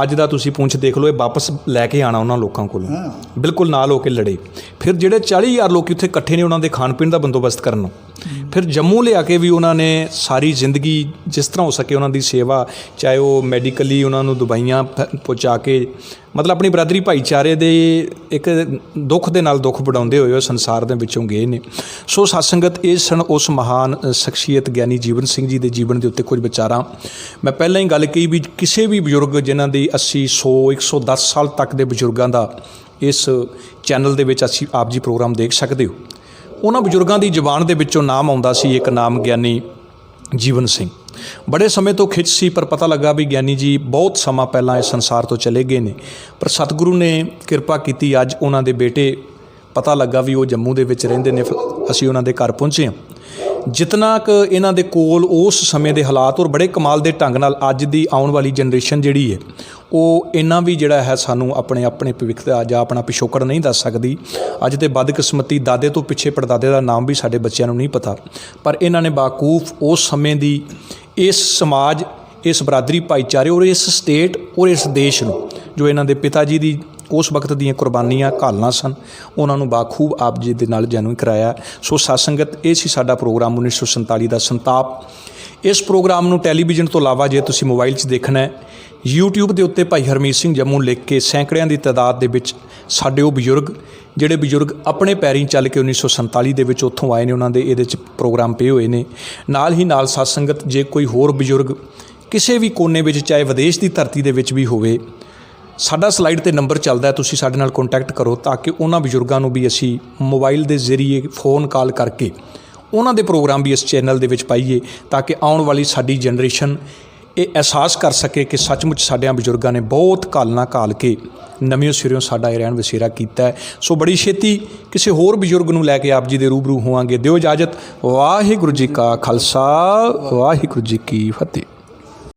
ਅੱਜ ਦਾ ਤੁਸੀਂ ਪੁੰਛ ਦੇਖ ਲਓ, ਇਹ ਵਾਪਸ ਲੈ ਕੇ ਆਉਣਾ ਉਹਨਾਂ ਲੋਕਾਂ ਕੋਲੋਂ, ਬਿਲਕੁਲ ਨਾਲ ਹੋ ਕੇ ਲੜੇ। ਫਿਰ ਜਿਹੜੇ 40,000 ਲੋਕ ਉੱਥੇ ਇਕੱਠੇ ਨੇ, ਉਹਨਾਂ ਦੇ ਖਾਣ ਪੀਣ ਦਾ ਬੰਦੋਬਸਤ ਕਰਨ। ਫਿਰ ਜੰਮੂ ਲਿਆ ਕੇ ਵੀ ਉਹਨਾਂ ਨੇ ਸਾਰੀ ਜ਼ਿੰਦਗੀ ਜਿਸ ਤਰ੍ਹਾਂ ਹੋ ਸਕੇ ਉਹਨਾਂ ਦੀ ਸੇਵਾ, ਚਾਹੇ ਉਹ ਮੈਡੀਕਲੀ ਉਹਨਾਂ ਨੂੰ ਦਵਾਈਆਂ ਪਹੁੰਚਾ ਕੇ, ਮਤਲਬ ਆਪਣੀ ਬਰਾਦਰੀ ਭਾਈਚਾਰੇ ਦੇ ਇੱਕ ਦੁੱਖ ਦੇ ਨਾਲ ਦੁੱਖ ਵੰਡਾਉਂਦੇ ਹੋਏ ਉਹ ਸੰਸਾਰ ਦੇ ਵਿੱਚੋਂ ਗਏ ਨੇ। ਸੋ ਸਤਸੰਗਤ, ਇਹ ਸਨ ਉਸ ਮਹਾਨ ਸ਼ਖਸੀਅਤ ਗਿਆਨੀ ਜੀਵਨ ਸਿੰਘ ਜੀ ਦੇ ਜੀਵਨ ਦੇ ਉੱਤੇ ਕੁਝ ਵਿਚਾਰਾਂ। ਮੈਂ ਪਹਿਲਾਂ ਹੀ ਗੱਲ ਕਹੀ ਵੀ ਕਿਸੇ ਵੀ ਬਜ਼ੁਰਗ ਜਿਨ੍ਹਾਂ ਦੀ 80, 100, 110 ਸਾਲ ਤੱਕ ਦੇ ਬਜ਼ੁਰਗਾਂ ਦਾ ਇਸ ਚੈਨਲ ਦੇ ਵਿੱਚ ਅਸੀਂ ਆਪ ਜੀ ਪ੍ਰੋਗਰਾਮ ਦੇਖ ਸਕਦੇ ਹੋ। ਉਹਨਾਂ ਬਜ਼ੁਰਗਾਂ ਦੀ ਜ਼ੁਬਾਨ ਦੇ ਵਿੱਚੋਂ ਨਾਮ ਆਉਂਦਾ ਸੀ, ਇੱਕ ਨਾਮ ਗਿਆਨੀ ਜੀਵਨ ਸਿੰਘ। ਬੜੇ ਸਮੇਂ ਤੋਂ ਖਿੱਚ ਸੀ, ਪਰ ਪਤਾ ਲੱਗਾ ਵੀ ਗਿਆਨੀ ਜੀ ਬਹੁਤ ਸਮਾਂ ਪਹਿਲਾਂ ਇਸ ਸੰਸਾਰ ਤੋਂ ਚਲੇ ਗਏ ਨੇ। ਪਰ ਸਤਿਗੁਰੂ ਨੇ ਕਿਰਪਾ ਕੀਤੀ, ਅੱਜ ਉਹਨਾਂ ਦੇ ਬੇਟੇ ਪਤਾ ਲੱਗਾ ਵੀ ਉਹ ਜੰਮੂ ਦੇ ਵਿੱਚ ਰਹਿੰਦੇ ਨੇ। ਅਸੀਂ ਉਹਨਾਂ ਦੇ ਘਰ ਪਹੁੰਚੇ ਹਾਂ। ਜਿਤਨਾ ਕੁ ਇਹਨਾਂ ਦੇ ਕੋਲ ਉਸ ਸਮੇਂ ਦੇ ਹਾਲਾਤ ਔਰ ਬੜੇ ਕਮਾਲ ਦੇ ਢੰਗ ਨਾਲ ਅੱਜ ਦੀ ਆਉਣ ਵਾਲੀ ਜਨਰੇਸ਼ਨ ਜਿਹੜੀ ਹੈ ਉਹ ਇੰਨਾ ਵੀ ਜਿਹੜਾ ਹੈ ਸਾਨੂੰ ਆਪਣੇ ਭਵਿੱਖ ਦਾ ਜਾਂ ਆਪਣਾ ਪਿਛੋਕੜ ਨਹੀਂ ਦੱਸ ਸਕਦੀ। ਅੱਜ ਦੇ ਬਦਕਿਸਮਤੀ ਦਾਦੇ ਤੋਂ ਪਿੱਛੇ ਪੜਦਾਦੇ ਦਾ ਨਾਮ ਵੀ ਸਾਡੇ ਬੱਚਿਆਂ ਨੂੰ ਨਹੀਂ ਪਤਾ, ਪਰ ਇਹਨਾਂ ਨੇ ਬਾਕੂਫ ਉਸ ਸਮੇਂ ਦੀ ਇਸ ਸਮਾਜ, ਇਸ ਬਰਾਦਰੀ ਭਾਈਚਾਰੇ ਔਰ ਇਸ ਸਟੇਟ ਔਰ ਇਸ ਦੇਸ਼ ਨੂੰ, ਜੋ ਇਹਨਾਂ ਦੇ ਪਿਤਾ ਜੀ ਦੀ ਉਸ ਵਕਤ ਦੀਆਂ ਕੁਰਬਾਨੀਆਂ ਘਾਲਣਾ ਸਨ, ਉਹਨਾਂ ਨੂੰ ਬਾਖੂਬ ਆਪ ਜੀ ਦੇ ਨਾਲ ਜਨਮ ਕਰਾਇਆ। ਸੋ ਸਾਧ ਸੰਗਤ, ਇਹ ਸੀ ਸਾਡਾ ਪ੍ਰੋਗਰਾਮ 1947 ਦਾ ਸੰਤਾਪ। ਇਸ ਪ੍ਰੋਗਰਾਮ ਨੂੰ ਟੈਲੀਵਿਜ਼ਨ ਤੋਂ ਇਲਾਵਾ ਜੇ ਤੁਸੀਂ ਮੋਬਾਈਲ 'ਚ ਦੇਖਣਾ ਹੈ, YouTube ਦੇ ਉੱਤੇ ਭਾਈ ਹਰਮੀਤ ਸਿੰਘ ਜੰਮੂ ਲਿਖ ਕੇ ਸੈਂਕੜਿਆਂ ਦੀ ਤਾਦਾਦ ਦੇ ਵਿੱਚ ਸਾਡੇ ਉਹ ਬਜ਼ੁਰਗ, ਜਿਹੜੇ ਬਜ਼ੁਰਗ ਆਪਣੇ ਪੈਰੀਂ ਚੱਲ ਕੇ 1947 ਦੇ ਵਿੱਚ ਉੱਥੋਂ ਆਏ ਨੇ, ਉਹਨਾਂ ਦੇ ਇਹਦੇ 'ਚ ਪ੍ਰੋਗਰਾਮ ਪਏ ਹੋਏ ਨੇ। ਨਾਲ ਹੀ ਨਾਲ ਸਾਧ ਸੰਗਤ, ਜੇ ਕੋਈ ਹੋਰ ਬਜ਼ੁਰਗ ਕਿਸੇ ਵੀ ਕੋਨੇ ਵਿੱਚ, ਚਾਹੇ ਵਿਦੇਸ਼ ਦੀ ਧਰਤੀ ਦੇ ਵਿੱਚ ਵੀ ਹੋਵੇ, ਸਾਡਾ ਸਲਾਈਡ 'ਤੇ ਨੰਬਰ ਚੱਲਦਾ, ਤੁਸੀਂ ਸਾਡੇ ਨਾਲ ਕੰਟੈਕਟ ਕਰੋ ਤਾਂ ਕਿ ਉਹਨਾਂ ਬਜ਼ੁਰਗਾਂ ਨੂੰ ਵੀ ਅਸੀਂ ਮੋਬਾਈਲ ਦੇ ਜ਼ਰੀਏ ਫ਼ੋਨ ਕਾਲ ਕਰਕੇ ਉਹਨਾਂ ਦੇ ਪ੍ਰੋਗਰਾਮ ਵੀ ਇਸ ਚੈਨਲ ਦੇ ਵਿੱਚ ਪਾਈਏ, ਤਾਂ ਕਿ ਆਉਣ ਵਾਲੀ ਸਾਡੀ ਜਨਰੇਸ਼ਨ ਇਹ ਅਹਿਸਾਸ ਕਰ ਸਕੇ ਕਿ ਸੱਚਮੁੱਚ ਸਾਡਿਆਂ ਬਜ਼ੁਰਗਾਂ ਨੇ ਬਹੁਤ ਘਾਲਣਾ ਘਾਲ ਕੇ ਨਵੀਂ ਸਿਰਿਓਂ ਸਾਡਾ ਇਹ ਰਹਿਣ ਵਸੇਰਾ ਕੀਤਾ ਹੈ। ਸੋ ਬੜੀ ਛੇਤੀ ਕਿਸੇ ਹੋਰ ਬਜ਼ੁਰਗ ਨੂੰ ਲੈ ਕੇ ਆਪ ਜੀ ਦੇ ਰੂਬਰੂ ਹੋਵਾਂਗੇ। ਦਿਓ ਇਜਾਜ਼ਤ। ਵਾਹਿਗੁਰੂ ਜੀ ਕਾ ਖਾਲਸਾ, ਵਾਹਿਗੁਰੂ ਜੀ ਕੀ ਫਤਿਹ।